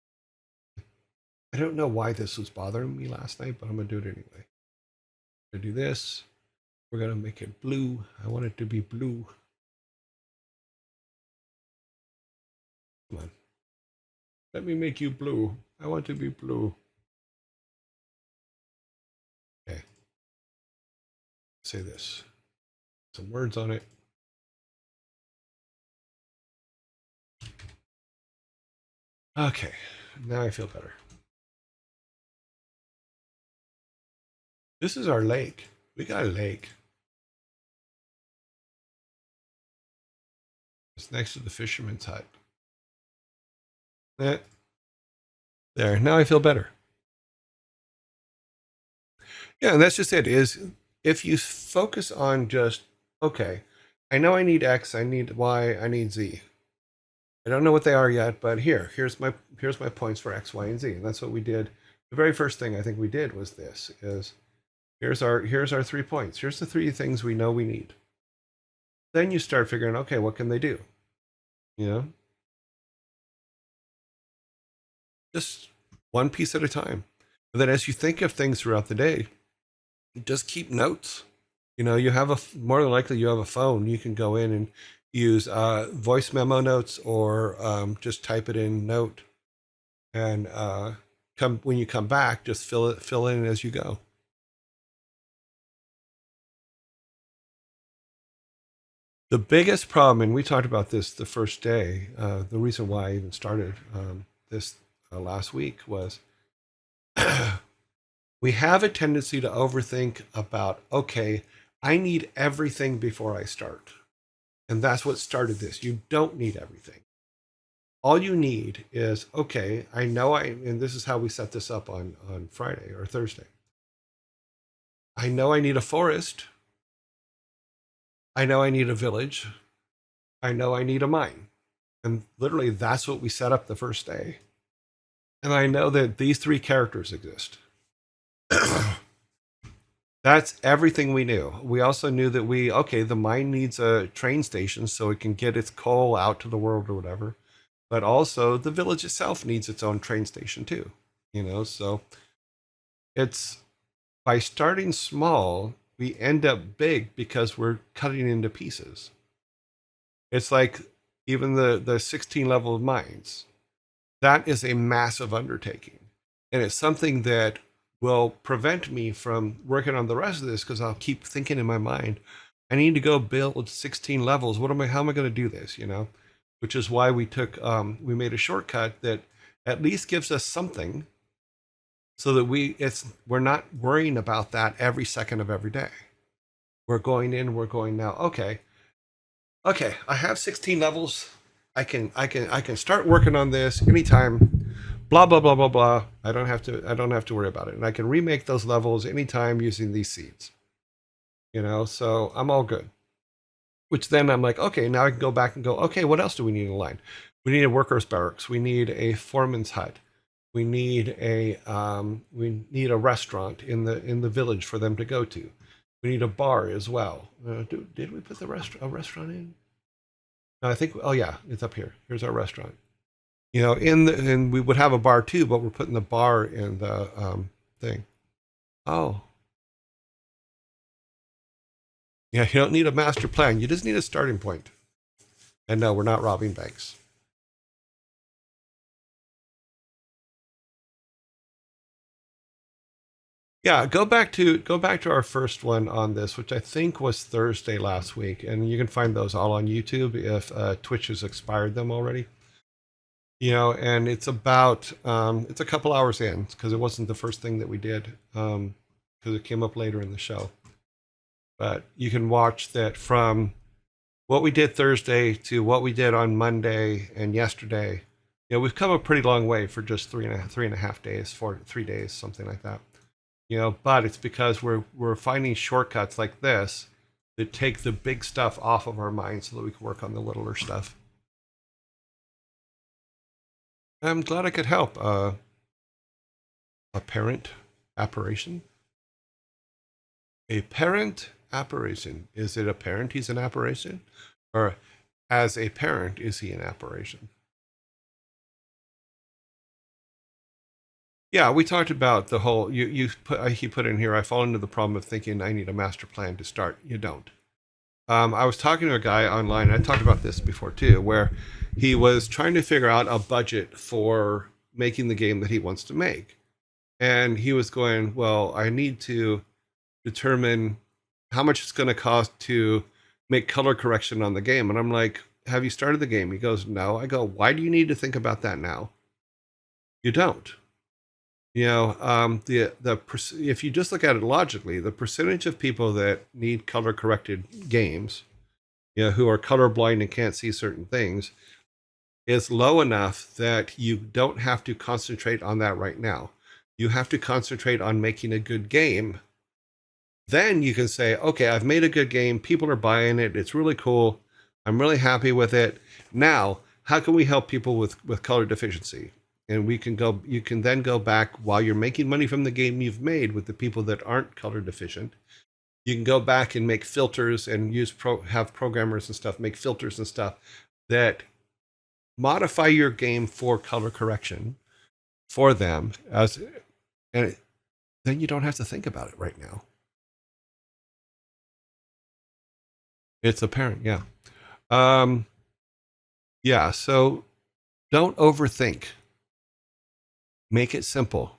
I don't know why this was bothering me last night, but I'm going to do it anyway. I'm going to do this. We're going to make it blue. I want it to be blue. Come on. Let me make you blue. I want to be blue. Okay. Say this. Some words on it. Okay. Now I feel better. This is our lake. We got a lake. It's next to the fisherman's hut. There. Now I feel better. Yeah, and that's just it. Is if you focus on just, okay, I know I need X, I need Y, I need Z. I don't know what they are yet, but here's my points for X, Y, and Z. And that's what we did. The very first thing I think we did was this is here's our 3 points. Here's the 3 things we know we need. Then you start figuring, okay, what can they do? You know? Just one piece at a time. And then as you think of things throughout the day, just keep notes. You know, you have more than likely you have a phone. You can go in and use voice memo notes or just type it in note, and when you come back, just fill in as you go. The biggest problem, and we talked about this the first day, the reason why I even started this last week was we have a tendency to overthink about, okay, I need everything before I start. And that's what started this. You don't need everything. All you need is, okay, I know and this is how we set this up on Friday or Thursday. I know I need a forest. I know I need a village. I know I need a mine. And literally that's what we set up the first day. And I know that these 3 characters exist. That's everything we knew. We also knew that the mine needs a train station so it can get its coal out to the world or whatever. But also the village itself needs its own train station too. You know, so it's by starting small, we end up big because we're cutting into pieces. It's like even the 16 level of mines. That is a massive undertaking. And it's something that will prevent me from working on the rest of this because I'll keep thinking in my mind, I need to go build 16 levels. How am I going to do this? You know, which is why we we made a shortcut that at least gives us something so that we're not worrying about that every second of every day. We're going now. Okay, I have 16 levels. I can start working on this anytime. Blah blah blah blah blah. I don't have to worry about it, and I can remake those levels anytime using these seeds. You know, so I'm all good. Which then I'm like, okay, now I can go back and go, okay, what else do we need in line? We need a workers' barracks. We need a foreman's hut. We need a restaurant in the village for them to go to. We need a bar as well. Did we put a restaurant in? No, I think. Oh yeah, it's up here. Here's our restaurant. You know, and we would have a bar too, but we're putting the bar in the thing. Oh, yeah. You don't need a master plan. You just need a starting point. And no, we're not robbing banks. Yeah, go back to our first one on this, which I think was Thursday last week, and you can find those all on YouTube if Twitch has expired them already. You know, and it's about it's a couple hours in because it wasn't the first thing that we did because it came up later in the show. but you can watch that from what we did Thursday to what we did on Monday and yesterday. We've come a pretty long way for just three and a half days, 3 days, something like that. But it's because we're finding shortcuts like this that take the big stuff off of our mind so that we can work on the littler stuff. I'm glad I could help. Apparent apparition. Apparent apparition. Is it apparent he's an apparition? Or as a parent, is he an apparition? Yeah, we talked about the whole, he put in here, I fall into the problem of thinking I need a master plan to start. You don't. I was talking to a guy online, I talked about this before too, where he was trying to figure out a budget for making the game that he wants to make. And he was going, well, I need to determine how much it's going to cost to make color correction on the game. And I'm like, have you started the game? He goes, no. I go, why do you need to think about that now? You don't. If you just look at it logically, the percentage of people that need color corrected games, who are colorblind and can't see certain things, is low enough that you don't have to concentrate on that right now. You have to concentrate on making a good game. Then you can say, okay, I've made a good game. People are buying it. It's really cool. I'm really happy with it. Now, how can we help people with color deficiency? And you can then go back while you're making money from the game you've made with the people that aren't color deficient. You can go back and make filters and have programmers and stuff make filters and stuff that modify your game for color correction for them, and then you don't have to think about it right now. It's apparent, yeah. Yeah, so don't overthink. Make it simple.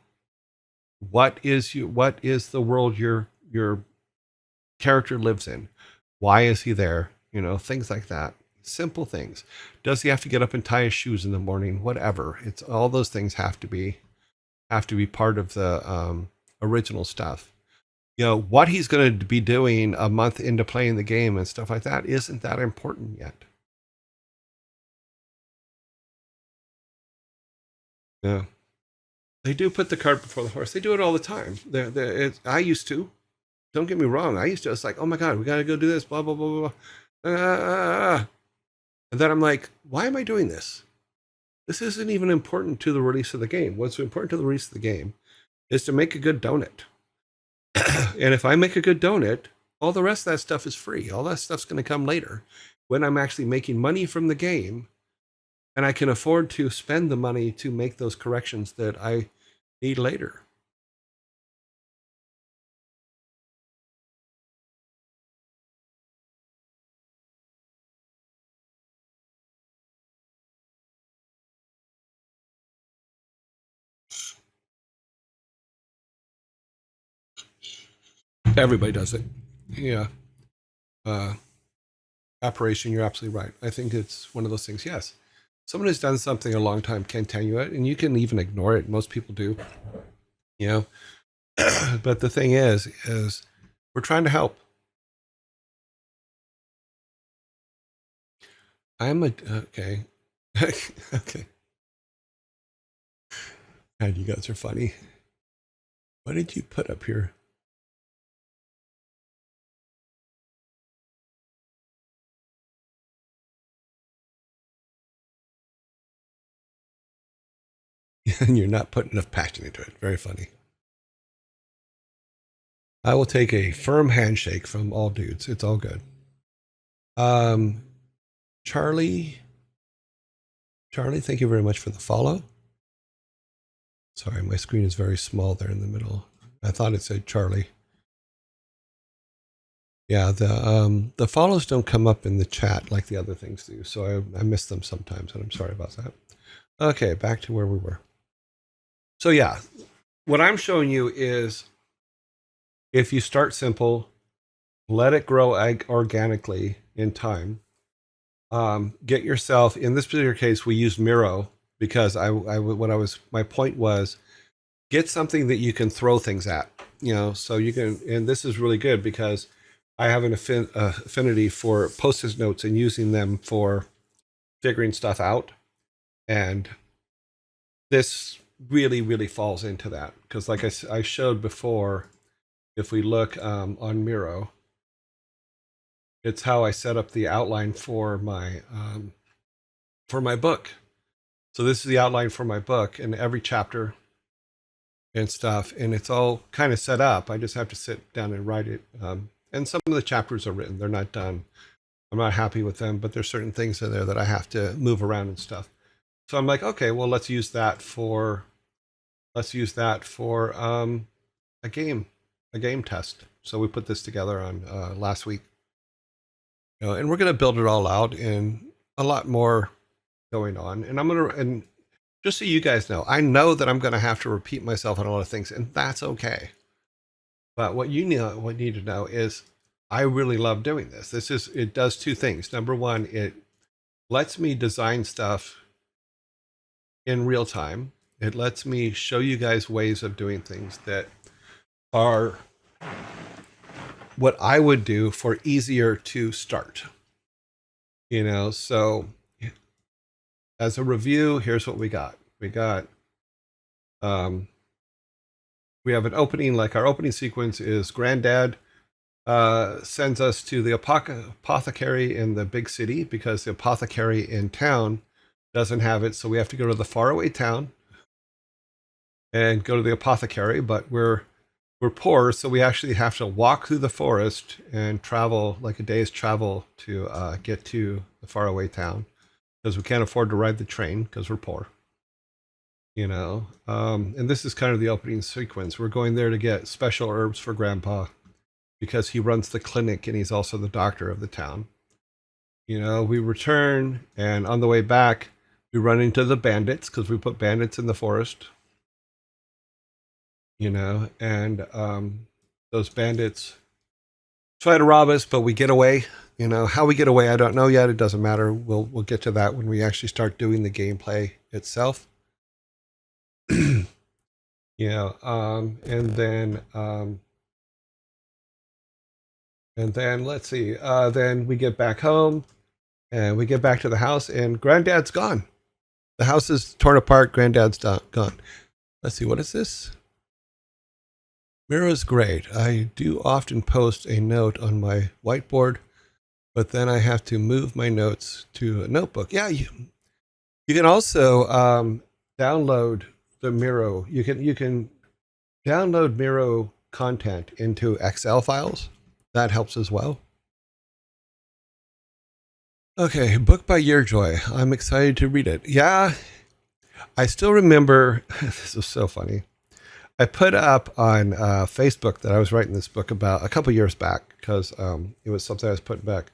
What is the world your character lives in? Why is he there? Things like that. Simple things. Does he have to get up and tie his shoes in the morning? Whatever. It's all those things have to be part of the original stuff. What he's going to be doing a month into playing the game and stuff like that isn't that important yet. Yeah. They do put the cart before the horse. They do it all the time. I used to. Don't get me wrong. I used to. It's like, oh my God, we got to go do this, blah, blah, blah, blah. And then I'm like, why am I doing this? This isn't even important to the release of the game. What's important to the release of the game is to make a good donut. And if I make a good donut, all the rest of that stuff is free. All that stuff's going to come later when I'm actually making money from the game and I can afford to spend the money to make those corrections that I need later. Everybody does it. Yeah. Apparition, you're absolutely right. I think it's one of those things. Yes. Someone who's done something a long time can tell you it, and you can even ignore it. Most people do. But the thing is we're trying to help. Okay. Okay. God, you guys are funny. What did you put up here? And you're not putting enough passion into it. Very funny. I will take a firm handshake from all dudes. It's all good. Charlie, thank you very much for the follow. Sorry, my screen is very small there in the middle. I thought it said Charlie. Yeah, the follows don't come up in the chat like the other things do, so I miss them sometimes, and I'm sorry about that. Okay, back to where we were. So yeah, what I'm showing you is if you start simple, let it grow organically in time. Get yourself, in this particular case, we used Miro because my point was get something that you can throw things at, so you can, and this is really good because I have an affinity for post-it notes and using them for figuring stuff out. And this really, really falls into that. Because like I showed before, if we look on Miro, it's how I set up the outline for my book. So this is the outline for my book, and every chapter and stuff, and it's all kind of set up. I just have to sit down and write it. And some of the chapters are written; they're not done. I'm not happy with them, but there's certain things in there that I have to move around and stuff. So I'm like, okay, well, let's use that for a game test. So we put this together on last week, and we're going to build it all out, and a lot more going on. And just so you guys know, I know that I'm going to have to repeat myself on a lot of things, and that's okay. But what you need to know is I really love doing this. It does two things. Number one, it lets me design stuff in real time. It lets me show you guys ways of doing things that are what I would do for easier to start. So as a review, here's what we got. We have an opening, like our opening sequence is Granddad sends us to the apothecary in the big city because the apothecary in town doesn't have it. So we have to go to the faraway town and go to the apothecary, but we're poor, so we actually have to walk through the forest and travel like a day's travel to get to the faraway town because we can't afford to ride the train because we're poor. And this is kind of the opening sequence. We're going there to get special herbs for Grandpa because he runs the clinic and he's also the doctor of the town. We return, and on the way back, we run into the bandits because we put bandits in the forest. And those bandits try to rob us, but we get away. How we get away, I don't know yet. It doesn't matter. We'll get to that when we actually start doing the gameplay itself. And then let's see. Then we get back home, and we get back to the house, and Granddad's gone. The house is torn apart. Granddad's gone. Let's see. What is this? Miro's great. I do often post a note on my whiteboard, but then I have to move my notes to a notebook. Yeah, you can also download the Miro. You can download Miro content into Excel files. That helps as well. Okay, book by Yearjoy. I'm excited to read it. Yeah, I still remember. This is so funny. I put up on Facebook that I was writing this book about a couple years back because it was something I was putting back.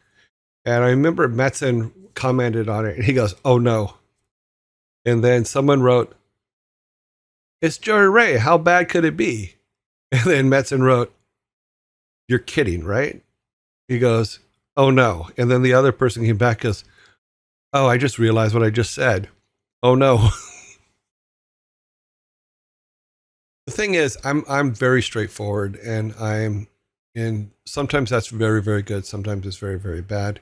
And I remember Metzen commented on it, and he goes, "Oh no." And then someone wrote, "It's Joey Ray. How bad could it be?" And then Metzen wrote, "You're kidding, right?" He goes, "Oh no." And then the other person came back and goes, "Oh, I just realized what I just said. Oh no." The thing is, I'm very straightforward, and sometimes that's very, very good. Sometimes it's very, very bad.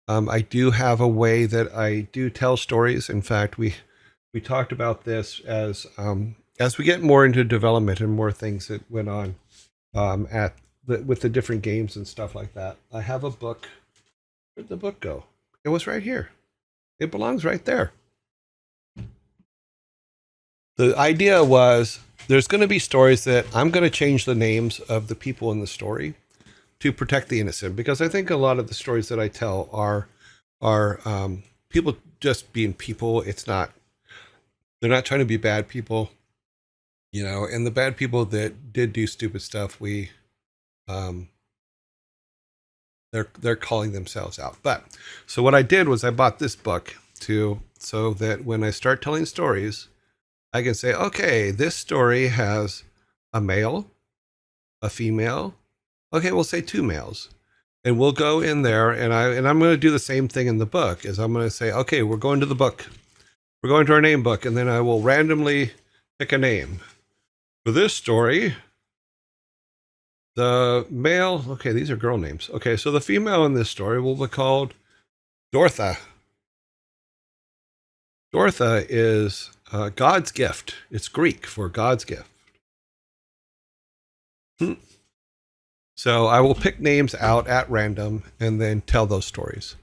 I do have a way that I do tell stories. In fact, we talked about this as we get more into development and more things that went on with the different games and stuff like that. I have a book. Where'd the book go? It was right here. It belongs right there. The idea was there's going to be stories that I'm going to change the names of the people in the story to protect the innocent, because I think a lot of the stories that I tell are people just being people. They're not trying to be bad people, and the bad people that did do stupid stuff, they're calling themselves out. But so what I did was I bought this book so that when I start telling stories, I can say, okay, this story has a male, a female. Okay, we'll say two males. And we'll go in there, and I'm going to do the same thing in the book. Is I'm going to say, okay, we're going to the book. We're going to our name book, and then I will randomly pick a name. For this story, The male, okay, these are girl names. Okay, so the female in this story will be called Dortha. Dortha is God's gift. It's Greek for God's gift. Hmm. So I will pick names out at random and then tell those stories.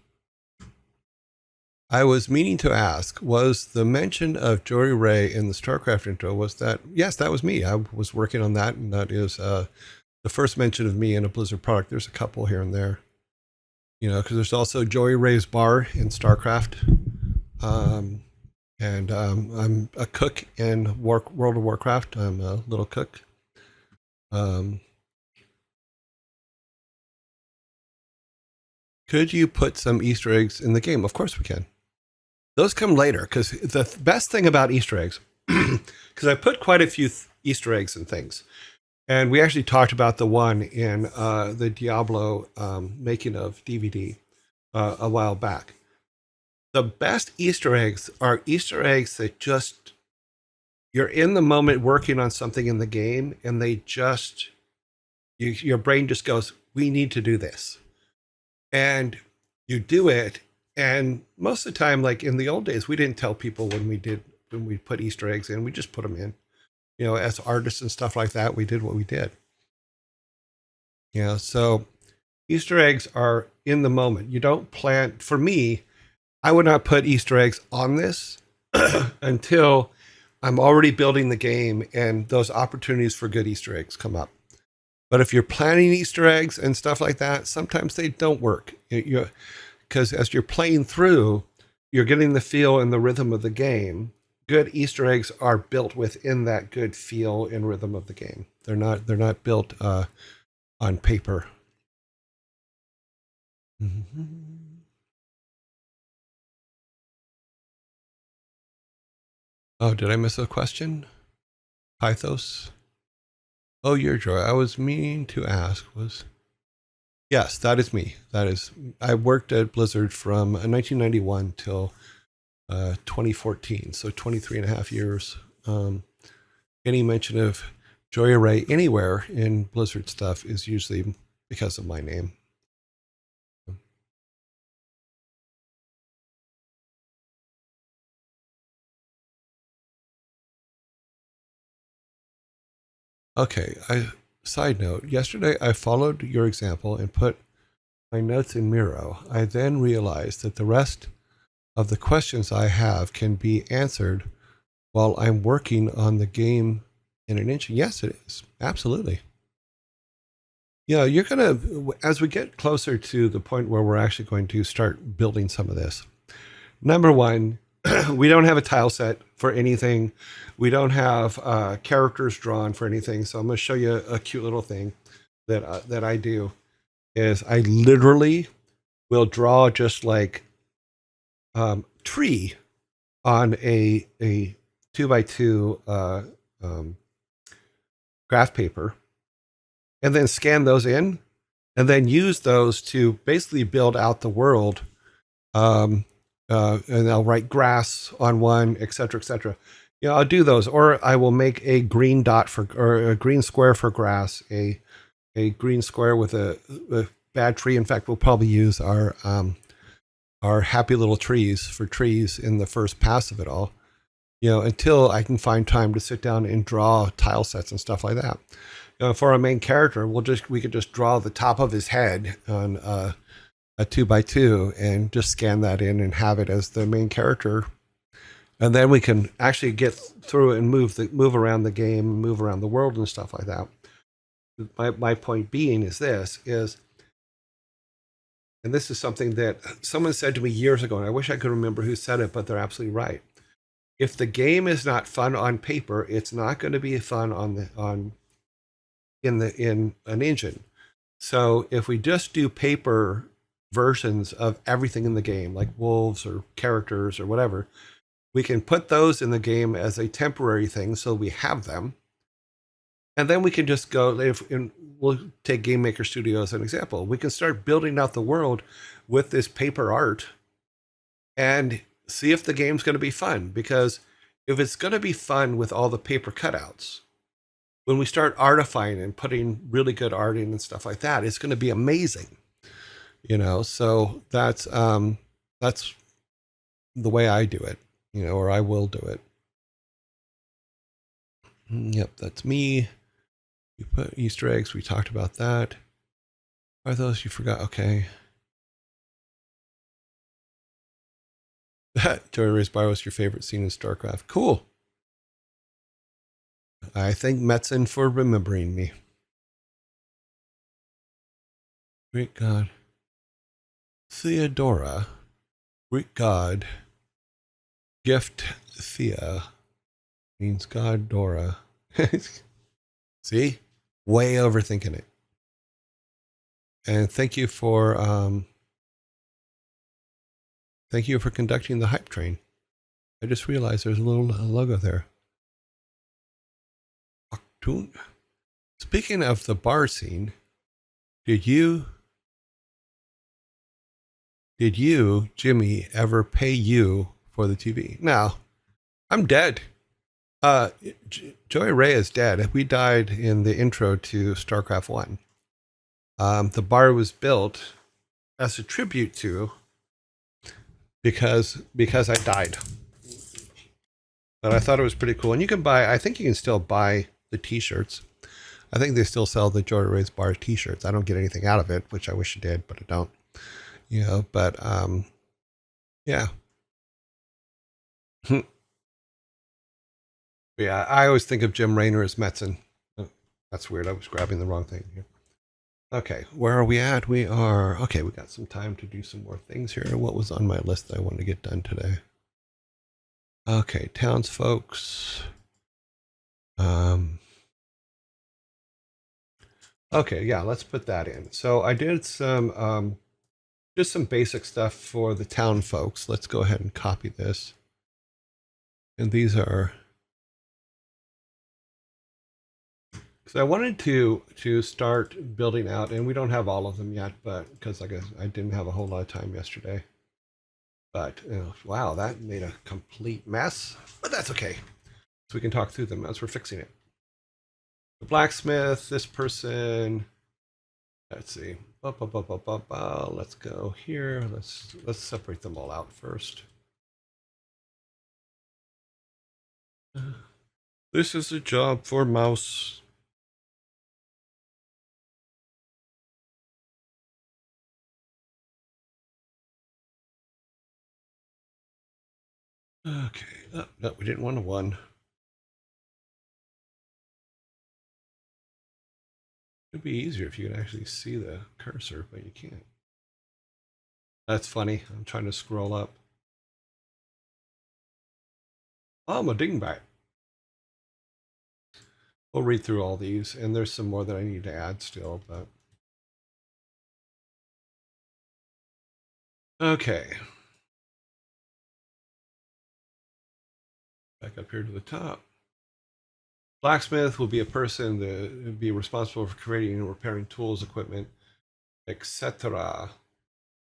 I was meaning to ask, was the mention of Jory Ray in the StarCraft intro, was that, yes, that was me. I was working on that, and that is the first mention of me in a Blizzard product. There's a couple here and there, because there's also Jory Ray's bar in StarCraft. And I'm a cook in World of Warcraft. I'm a little cook. Could you put some Easter eggs in the game? Of course we can. Those come later, because the best thing about Easter eggs, because I put quite a few Easter eggs and things, and we actually talked about the one in the Diablo making of DVD a while back. The best Easter eggs are Easter eggs that just, you're in the moment working on something in the game, and they just, your brain just goes, we need to do this. And you do it. And most of the time, like in the old days, we didn't tell people when we put Easter eggs in, we just put them in, as artists and stuff like that, we did what we did. So Easter eggs are in the moment. You don't plan, for me, I would not put Easter eggs on this until I'm already building the game and those opportunities for good Easter eggs come up. But if you're planning Easter eggs and stuff like that, sometimes they don't work. Because as you're playing through, you're getting the feel and the rhythm of the game. Good Easter eggs are built within that good feel and rhythm of the game. They're not built on paper. Mm-hmm. Oh, did I miss a question? Pythos? Oh, your joy. I was meaning to ask was... Yes, that is me. I worked at Blizzard from 1991 till 2014, so 23 and a half years. Any mention of Joy Array anywhere in Blizzard stuff is usually because of my name. Okay, side note, yesterday I followed your example and put my notes in Miro. I then realized that the rest of the questions I have can be answered while I'm working on the game in an engine. Yes, it is. Absolutely. You're going to, as we get closer to the point where we're actually going to start building some of this, number one, we don't have a tile set for anything. We don't have characters drawn for anything. So I'm going to show you a cute little thing that I do is I literally will draw just like tree on a 2x2 graph paper, and then scan those in, and then use those to basically build out the world. And I'll write grass on one, et cetera, et cetera. I'll do those, or I will make a green dot or a green square for grass, a green square with a bad tree. In fact, we'll probably use our happy little trees for trees in the first pass of it all, until I can find time to sit down and draw tile sets and stuff like that. For our main character, we could just draw the top of his head on a 2x2 and just scan that in and have it as the main character. And then we can actually get through and move around the game, move around the world and stuff like that. My point being is and this is something that someone said to me years ago, and I wish I could remember who said it, but they're absolutely right. If the game is not fun on paper, it's not going to be fun in an engine. So if we just do paper versions of everything in the game, like wolves or characters or whatever, we can put those in the game as a temporary thing, so we have them. And then we can just go, we'll take Game Maker Studio as an example. We can start building out the world with this paper art and see if the game's going to be fun. Because if it's going to be fun with all the paper cutouts, when we start artifying and putting really good art in and stuff like that, it's going to be amazing. So that's the way I do it, or I will do it. Yep, that's me. You put Easter eggs. We talked about that. Are those you forgot? Okay. Joey Ray's bar was your favorite scene in StarCraft. Cool. I thank Metzen for remembering me. Great God. Theodora. Greek God. Gift Thea. Means God Dora. See? Way overthinking it. And thank you for conducting the hype train. I just realized there's a little logo there. Speaking of the bar scene, did you, Jimmy, ever pay you for the TV? No, I'm dead. Joey Ray is dead. We died in the intro to StarCraft 1. The bar was built as a tribute to because I died. But I thought it was pretty cool. And you can buy, I think you can still buy the t-shirts. I think they still sell the Joey Ray's bar t-shirts. I don't get anything out of it, which I wish I did, but I don't. But yeah. Yeah, I always think of Jim Raynor as Metzen. That's weird. I was grabbing the wrong thing here. Okay, where are we at? We got some time to do some more things here. What was on my list that I wanted to get done today? Okay, townsfolks. Okay, yeah, let's put that in. So I did some just some basic stuff for the town folks. Let's go ahead and copy this. And these are, because I wanted to start building out, and we don't have all of them yet, but because I didn't have a whole lot of time yesterday. But wow, that made a complete mess. But that's okay. So we can talk through them as we're fixing it. The blacksmith, this person. Let's see. Let's go here. Let's separate them all out first. This is a job for Mouse. Okay. Oh, no, we didn't want a 1. It'd be easier if you could actually see the cursor, but you can't. That's funny. I'm trying to scroll up. Oh, I'm a dingbat. We'll read through all these, and there's some more that I need to add still, but okay. Back up here to the top. Blacksmith will be a person that will be responsible for creating and repairing tools, equipment, etc.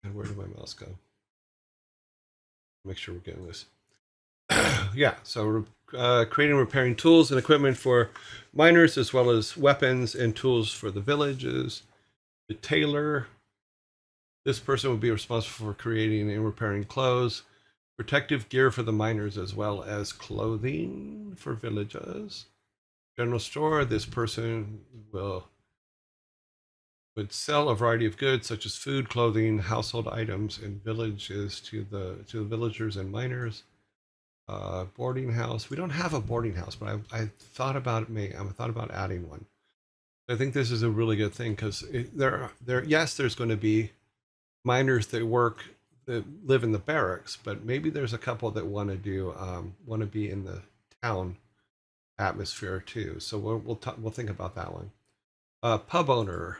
And where did my mouse go? Make sure we're getting this. Yeah, so creating and repairing tools and equipment for miners, as well as weapons and tools for the villages. The tailor. This person will be responsible for creating and repairing clothes, protective gear for the miners, as well as clothing for villages. General store. This person would sell a variety of goods such as food, clothing, household items, and villages to the villagers and miners. Boarding house. We don't have a boarding house, but I thought about it. I thought about adding one. I think this is a really good thing because there's going to be miners that live in the barracks, but maybe there's a couple that want to be in the town atmosphere too. So we'll think about that one. Pub owner.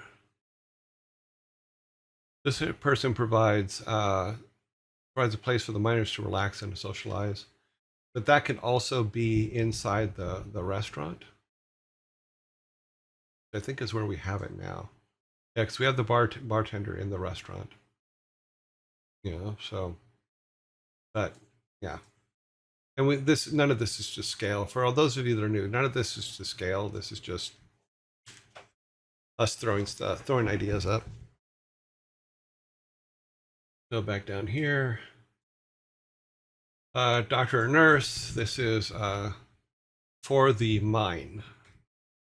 This person provides a place for the miners to relax and to socialize, but that can also be inside the restaurant. I think is where we have it now. Yeah, because we have the bartender in the restaurant. So, but yeah. And none of this is to scale. For all those of you that are new, none of this is to scale. This is just us throwing ideas up. Go back down here. Doctor or nurse. This is for the mine.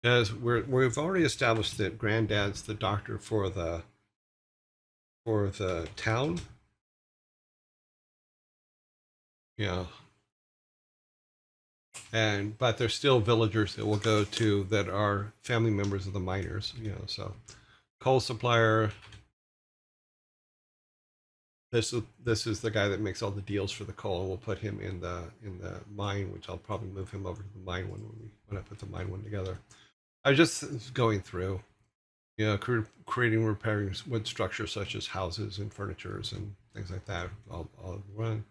As we've already established that Granddad's the doctor for the town. Yeah. But there's still villagers that will go to that are family members of the miners, so coal supplier. This is the guy that makes all the deals for the coal, and we'll put him in the mine, which I'll probably move him over to the mine one when I put the mine one together. I just going through, creating, repairing wood structures such as houses and furnitures and things like that. I'll run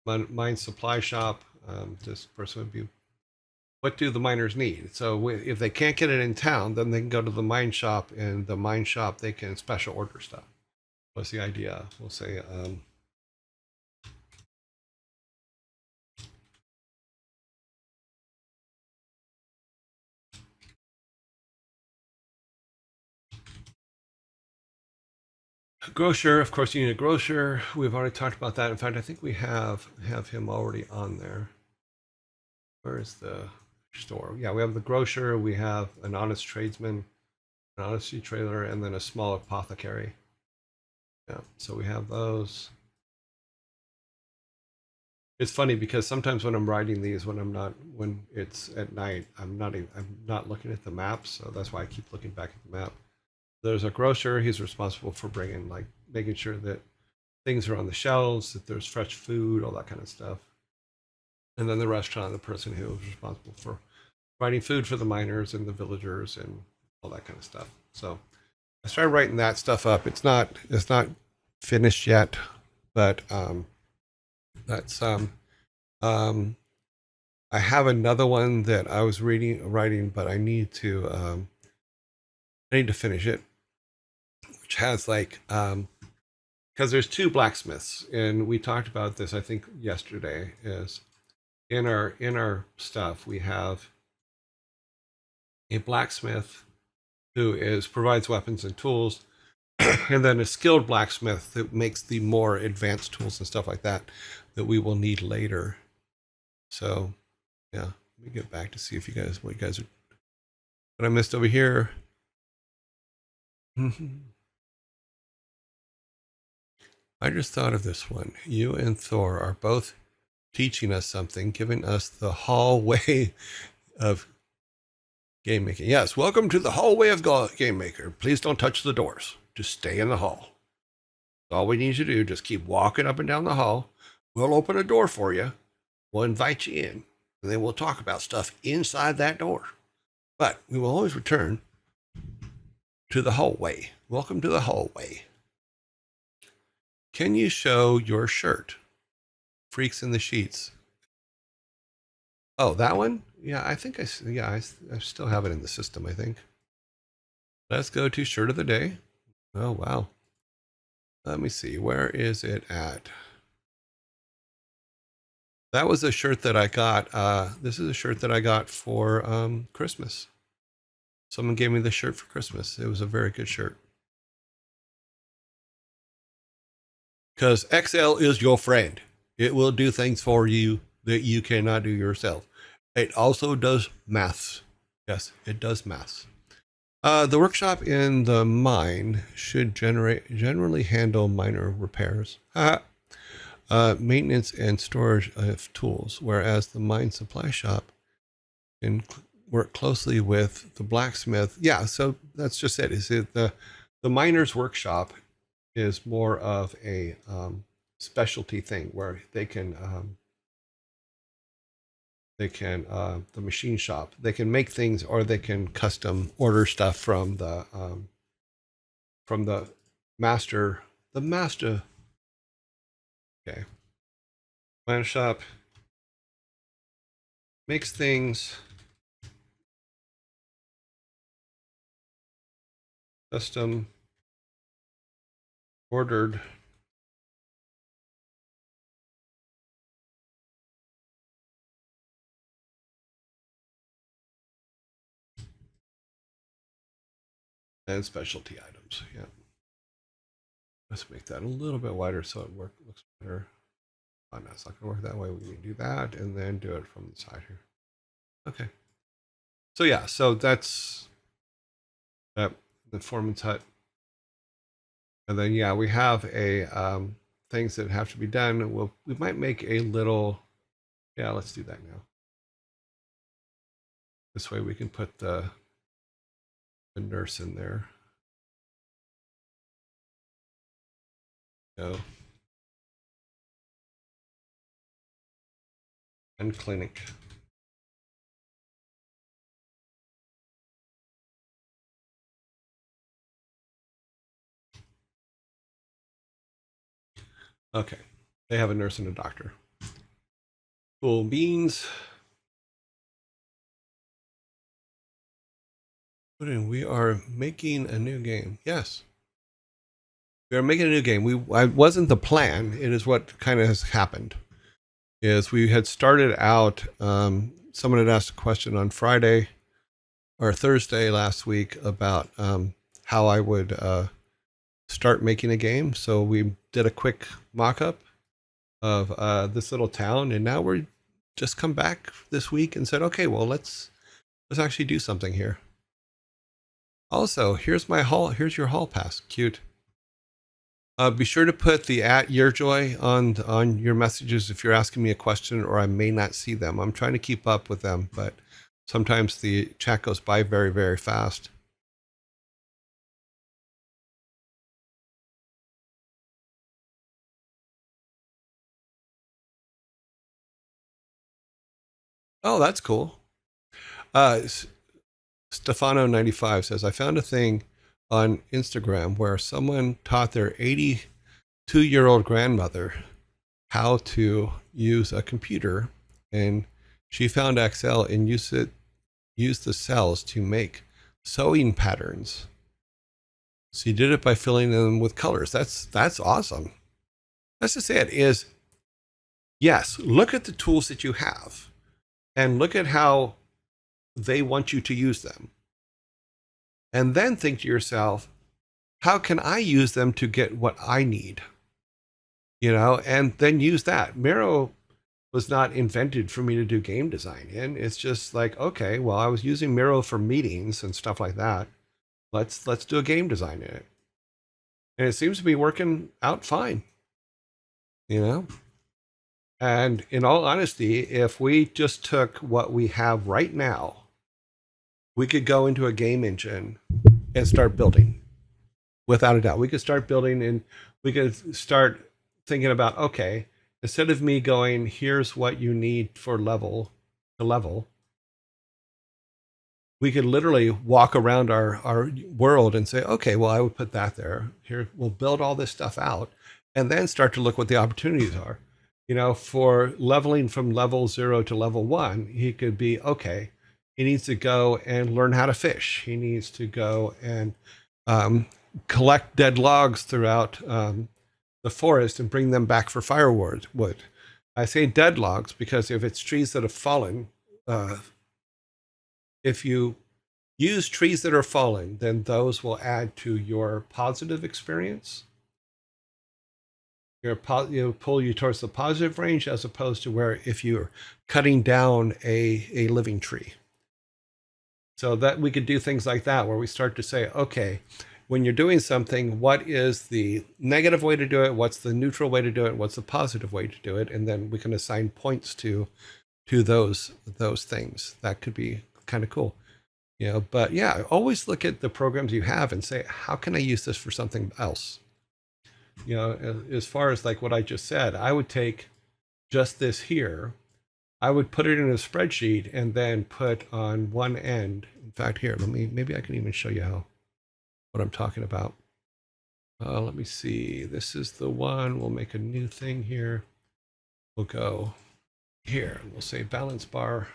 mine supply shop. This person would be, what do the miners need? So if they can't get it in town, then they can go to the mine shop, and the mine shop they can special order stuff. What's the idea? We'll say grocer. Of course, you need a grocer. We've already talked about that. In fact, I think we have him already on there. Where is the store? Yeah, we have the grocer. We have an honest tradesman, an honesty trailer, and then a small apothecary. Yeah, so we have those. It's funny because sometimes when I'm writing these, when it's at night, I'm not looking at the maps, so that's why I keep looking back at the map. There's a grocer. He's responsible for making sure that things are on the shelves, that there's fresh food, all that kind of stuff. And then the restaurant, the person who is responsible for providing food for the miners and the villagers and all that kind of stuff. So I started writing that stuff up. It's not finished yet, but that's I have another one that I was writing, but I need to finish it, which has because there's two blacksmiths, and we talked about this I think yesterday. Is in our stuff we have a blacksmith who provides weapons and tools, and then a skilled blacksmith that makes the more advanced tools and stuff like that we will need later. So yeah, let me get back to see if what you guys are, what I missed over here. I just thought of this one. You and Thor are both teaching us something, giving us the hallway of game making. Yes, welcome to the hallway of game maker. Please don't touch the doors. Just stay in the hall. All we need you to do, just keep walking up and down the hall. We'll open a door for you. We'll invite you in, and then we'll talk about stuff inside that door. But we will always return to the hallway. Welcome to the hallway. Can you show your shirt? Freaks in the Sheets. Oh, that one? Yeah, I think I still have it in the system, I think. Let's go to shirt of the day. Oh, wow. Let me see. Where is it at? That was a shirt that I got. This is a shirt that I got for Christmas. Someone gave me this shirt for Christmas. It was a very good shirt. Because XL is your friend. It will do things for you that you cannot do yourself. It also does maths. Yes, it does maths. The workshop in the mine should generally handle minor repairs, maintenance, and storage of tools, whereas the mine supply shop can work closely with the blacksmith. Yeah, so that's just it. Is it the miner's workshop is more of a specialty thing where they can the machine shop, they can make things, or they can custom order stuff from the master. The master. Okay. Mine shop makes things custom ordered and specialty items. Yeah. Let's make that a little bit wider so it looks better. Oh, no, it's not going to work that way. We can do that and then do it from the side here. Okay. So yeah, so that's that the foreman's hut. And then yeah, we have a things that have to be done. We might make a little. Yeah, let's do that now. This way we can put the nurse in there. Go. And clinic. Okay. They have a nurse and a doctor. Cool beans. We are making a new game. Yes. We are making a new game. I wasn't the plan. It is what kind of has happened. Is we had started out. Someone had asked a question on Friday or Thursday last week about how I would start making a game. So we did a quick mock-up of this little town, and now we're just come back this week and said, okay, well let's actually do something here. Also, here's my hall. Here's your hall pass. Cute. Be sure to put the @YearJoy on your messages if you're asking me a question, or I may not see them. I'm trying to keep up with them, but sometimes the chat goes by very, very fast. Oh, that's cool. Stefano95 says, I found a thing on Instagram where someone taught their 82-year-old grandmother how to use a computer, and she found Excel and used the cells to make sewing patterns. So you did it by filling them with colors. That's awesome. That's just it. Is yes, look at the tools that you have and look at how they want you to use them. And then think to yourself, how can I use them to get what I need? And then use that. Miro was not invented for me to do game design in. It's just like, okay, well, I was using Miro for meetings and stuff like that. Let's do a game design in it. And it seems to be working out fine. And in all honesty, if we just took what we have right now, we could go into a game engine and start building. Without a doubt. We could start building, and we could start thinking about, okay, instead of me going, here's what you need for level to level, we could literally walk around our world and say, okay, well, I would put that there. Here, we'll build all this stuff out and then start to look what the opportunities are. For leveling from level 0 to level 1, he could be, okay, he needs to go and learn how to fish. He needs to go and collect dead logs throughout the forest and bring them back for firewood. I say dead logs because if it's trees that have fallen, if you use trees that are falling, then those will add to your positive experience. Pull you towards the positive range, as opposed to where if you're cutting down a living tree. So that we could do things like that, where we start to say, okay, when you're doing something, what is the negative way to do it? What's the neutral way to do it? What's the positive way to do it? And then we can assign points to those things. That could be kind of cool. But yeah, always look at the programs you have and say, how can I use this for something else? As far as like what I just said, I would take just this here. I would put it in a spreadsheet and then put on one end. In fact, here, maybe I can even show you what I'm talking about. Let me see. This is the one. We'll make a new thing here. We'll go here. We'll say balance bar.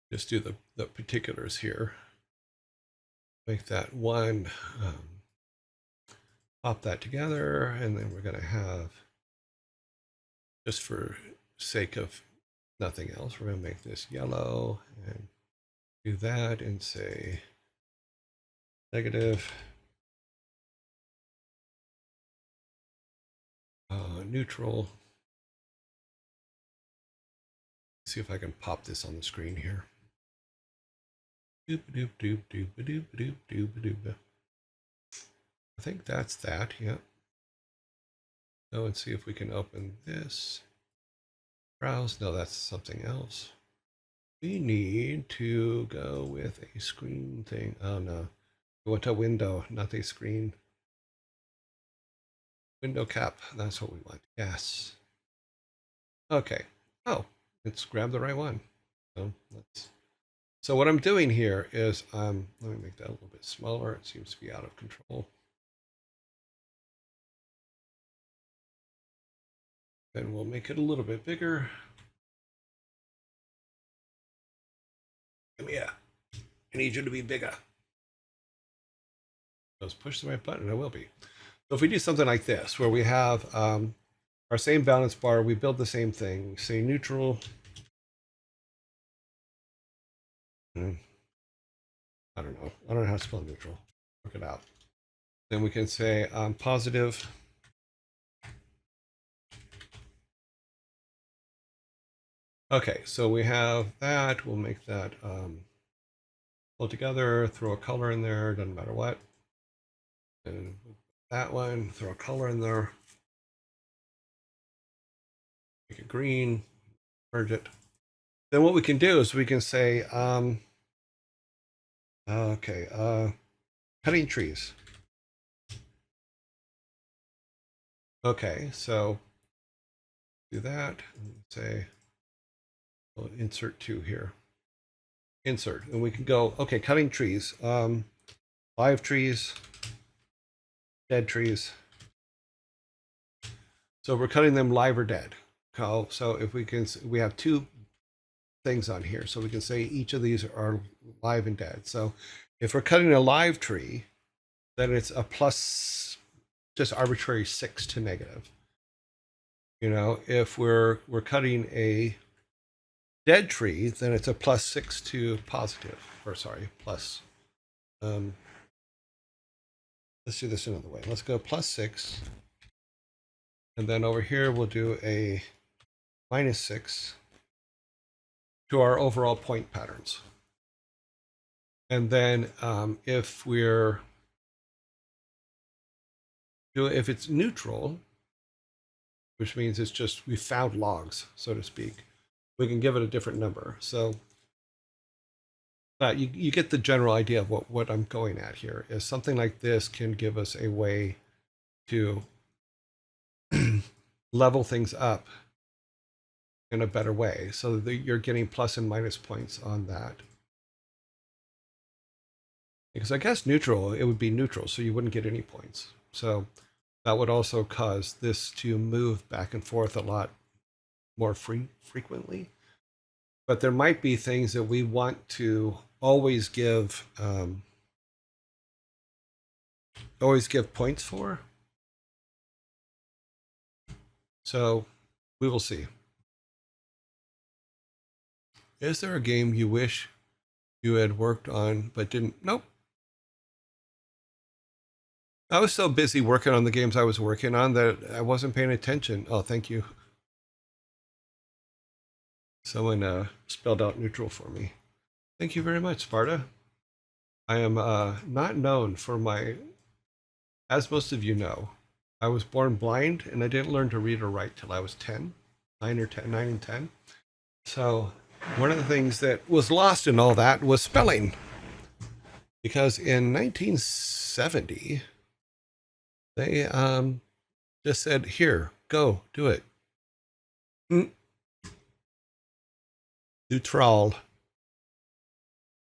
Just do the particulars here. Make that one. Pop that together, and then we're going to have, just for sake of Nothing else. We're going to make this yellow and do that and say negative, neutral. See if I can pop this on the screen here. Doop doop doop doop doop doop doop doop. I think that's that. Yep. Go and see if we can open this. Browse. No, that's something else. We need to go with a screen thing. Oh no. We want a window, not a screen. Window cap. That's what we want. Yes. Okay. Oh, let's grab the right one. So what I'm doing here is let me make that a little bit smaller. It seems to be out of control. Then we'll make it a little bit bigger. Come here. I need you to be bigger. Just push the right button, I will be. So if we do something like this, where we have our same balance bar, we build the same thing. Say neutral. I don't know. I don't know how to spell neutral. Work it out. Then we can say positive. Okay, so we have that. We'll make that pull together, throw a color in there, doesn't matter what. And that one, throw a color in there. Make it green, merge it. Then what we can do is we can say, cutting trees. Okay, so do that and say, we'll insert 2 here. Insert, and we can go, okay, cutting trees, live trees, dead trees. So we're cutting them live or dead. So if we can, we have 2 things on here. So we can say each of these are live and dead. So if we're cutting a live tree, then it's a plus, just arbitrary 6 to negative. You know, if we're cutting a dead tree, then it's a plus 6 to positive, or sorry, plus. Let's do this another way. Let's go plus 6. And then over here, we'll do a minus 6 to our overall point patterns. And then if it's neutral, which means it's just we found logs, so to speak, we can give it a different number. So you get the general idea of what I'm going at here. Is something like this can give us a way to level things up in a better way, so that you're getting plus and minus points on that. Because I guess neutral, it would be neutral, so you wouldn't get any points. So that would also cause this to move back and forth a lot more frequently. But there might be things that we want to always give points for. So we will see. Is there a game you wish you had worked on but didn't? Nope. I was so busy working on the games I was working on that I wasn't paying attention. Oh, thank you. Someone spelled out neutral for me. Thank you very much, Sparta. I am not known for my, as most of you know, I was born blind and I didn't learn to read or write till I was 10, 9 and 10. So one of the things that was lost in all that was spelling. Because in 1970, they just said, here, go, do it. Neutral.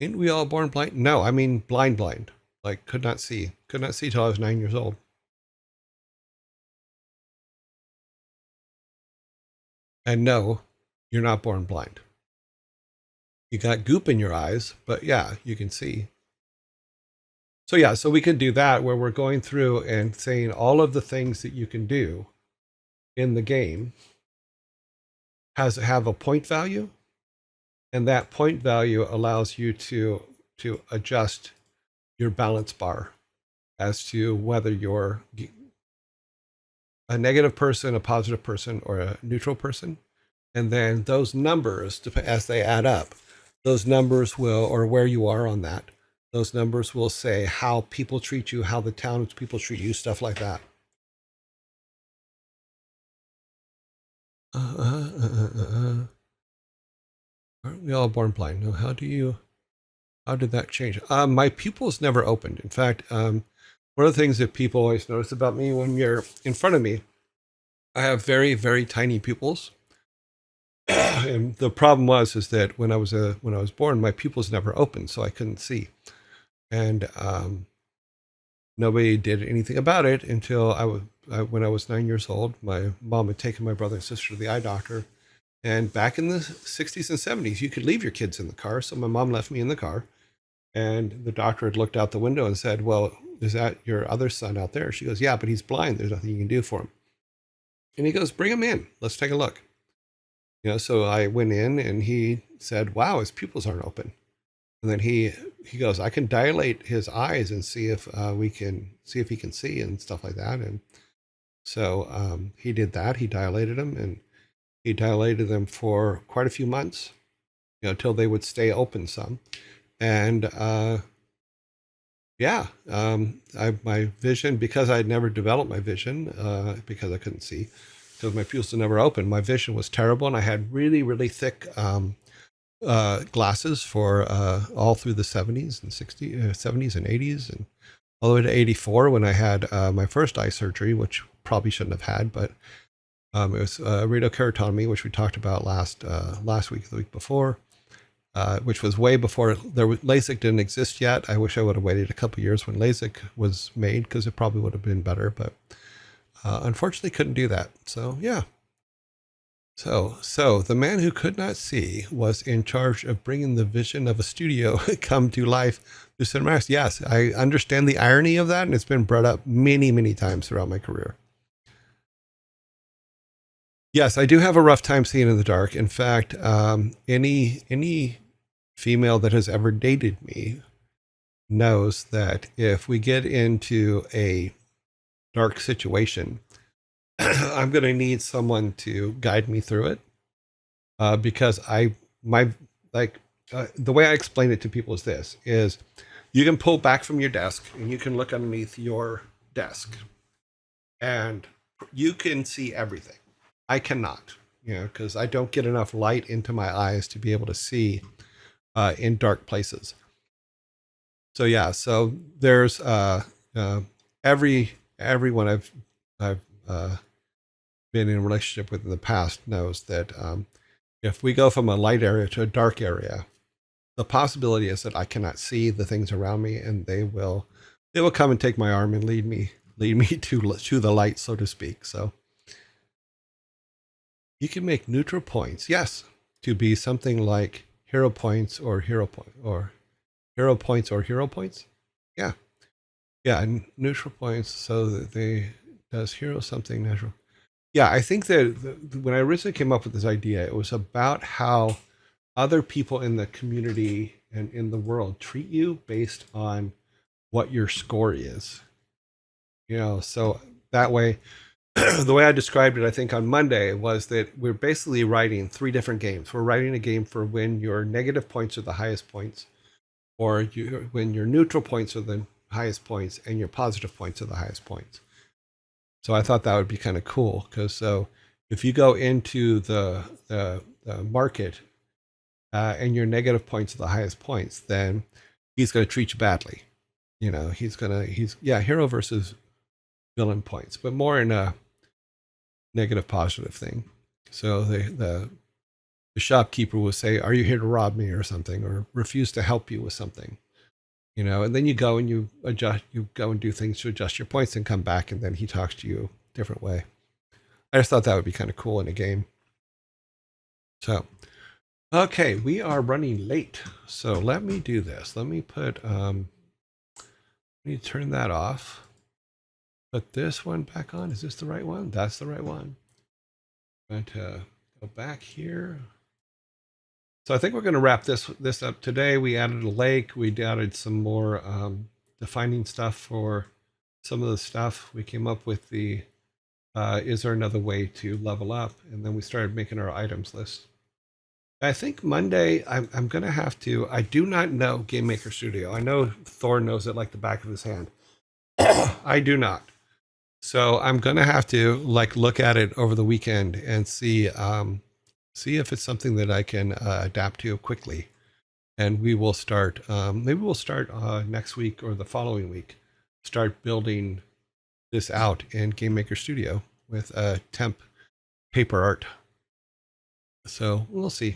Ain't we all born blind? No, I mean blind. Like could not see till I was 9 years old. And no, you're not born blind. You got goop in your eyes, but yeah, you can see. So yeah, so we can do that where we're going through and saying all of the things that you can do in the game, have a point value, and that point value allows you to adjust your balance bar as to whether you're a negative person, a positive person, or a neutral person. And then those numbers, as they add up, those numbers will, or where you are on that, those numbers will say how people treat you, how the townspeople treat you, stuff like that. Aren't we all born blind? No, how did that change? My pupils never opened. In fact, one of the things that people always notice about me when you're in front of me, I have very, very tiny pupils. And the problem is that when I was born, my pupils never opened, so I couldn't see. And nobody did anything about it until when I was 9 years old. My mom had taken my brother and sister to the eye doctor. And back in the 60s and 70s, you could leave your kids in the car. So my mom left me in the car. And the doctor had looked out the window and said, "Well, is that your other son out there?" She goes, "Yeah, but he's blind. There's nothing you can do for him." And he goes, "Bring him in. Let's take a look." So I went in and he said, "Wow, his pupils aren't open." And then he goes, "I can dilate his eyes and see if we can see if he can see and stuff like that." And so he did that. He dilated them, and he dilated them for quite a few months, till they would stay open some. And my vision, because I had never developed my vision, because I couldn't see, because my pupils were never open, my vision was terrible, and I had really, really thick glasses for all through the 70s and 60s, 70s and 80s, and all the way to 84 when I had my first eye surgery, which probably shouldn't have had, but it was radioceratomy, which we talked about last week, the week before. Which was way before LASIK didn't exist yet. I wish I would have waited a couple of years when LASIK was made, because it probably would have been better, but unfortunately couldn't do that. So yeah. So the man who could not see was in charge of bringing the vision of a studio come to life through cinematics. Yes, I understand the irony of that, and it's been brought up many, many times throughout my career. Yes, I do have a rough time seeing in the dark. In fact, any female that has ever dated me knows that if we get into a dark situation, I'm going to need someone to guide me through it, because the way I explain it to people is this: is you can pull back from your desk and you can look underneath your desk and you can see everything. I cannot, because I don't get enough light into my eyes to be able to see in dark places. So yeah, so there's everyone I've been in a relationship with in the past knows that if we go from a light area to a dark area, the possibility is that I cannot see the things around me, and they will come and take my arm and lead me to the light, so to speak. So you can make neutral points, yes, to be something like hero points or hero point or hero points or hero points. Yeah. Yeah. And neutral points, so that does hero something natural. Yeah. I think that when I originally came up with this idea, it was about how other people in the community and in the world treat you based on what your score is. So that way, the way I described it, I think on Monday, was that we're basically writing 3 different games. We're writing a game for when your negative points are the highest points, or when your neutral points are the highest points, and your positive points are the highest points. So I thought that would be kind of cool, because if you go into the market and your negative points are the highest points, then he's going to treat you badly. He's hero versus villain points, but more in a negative positive thing. So the shopkeeper will say, "Are you here to rob me?" or something, or refuse to help you with something. And then you go and you go and do things to adjust your points and come back, and then he talks to you a different way. I just thought that would be kind of cool in a game. So, okay, we are running late. So let me do this. Let me let me turn that off. Put this one back on. Is this the right one? That's the right one. But Go back here. So I think we're going to wrap this up today. We added a lake. We added some more defining stuff for some of the stuff. We came up with the is there another way to level up? And then we started making our items list. I think Monday I'm going to have to. I do not know Game Maker Studio. I know Thor knows it like the back of his hand. I do not. So I'm going to have to like look at it over the weekend and see if it's something that I can adapt to quickly. And we will start. Maybe we'll start next week or the following week. Start building this out in Game Maker Studio with temp paper art. So we'll see.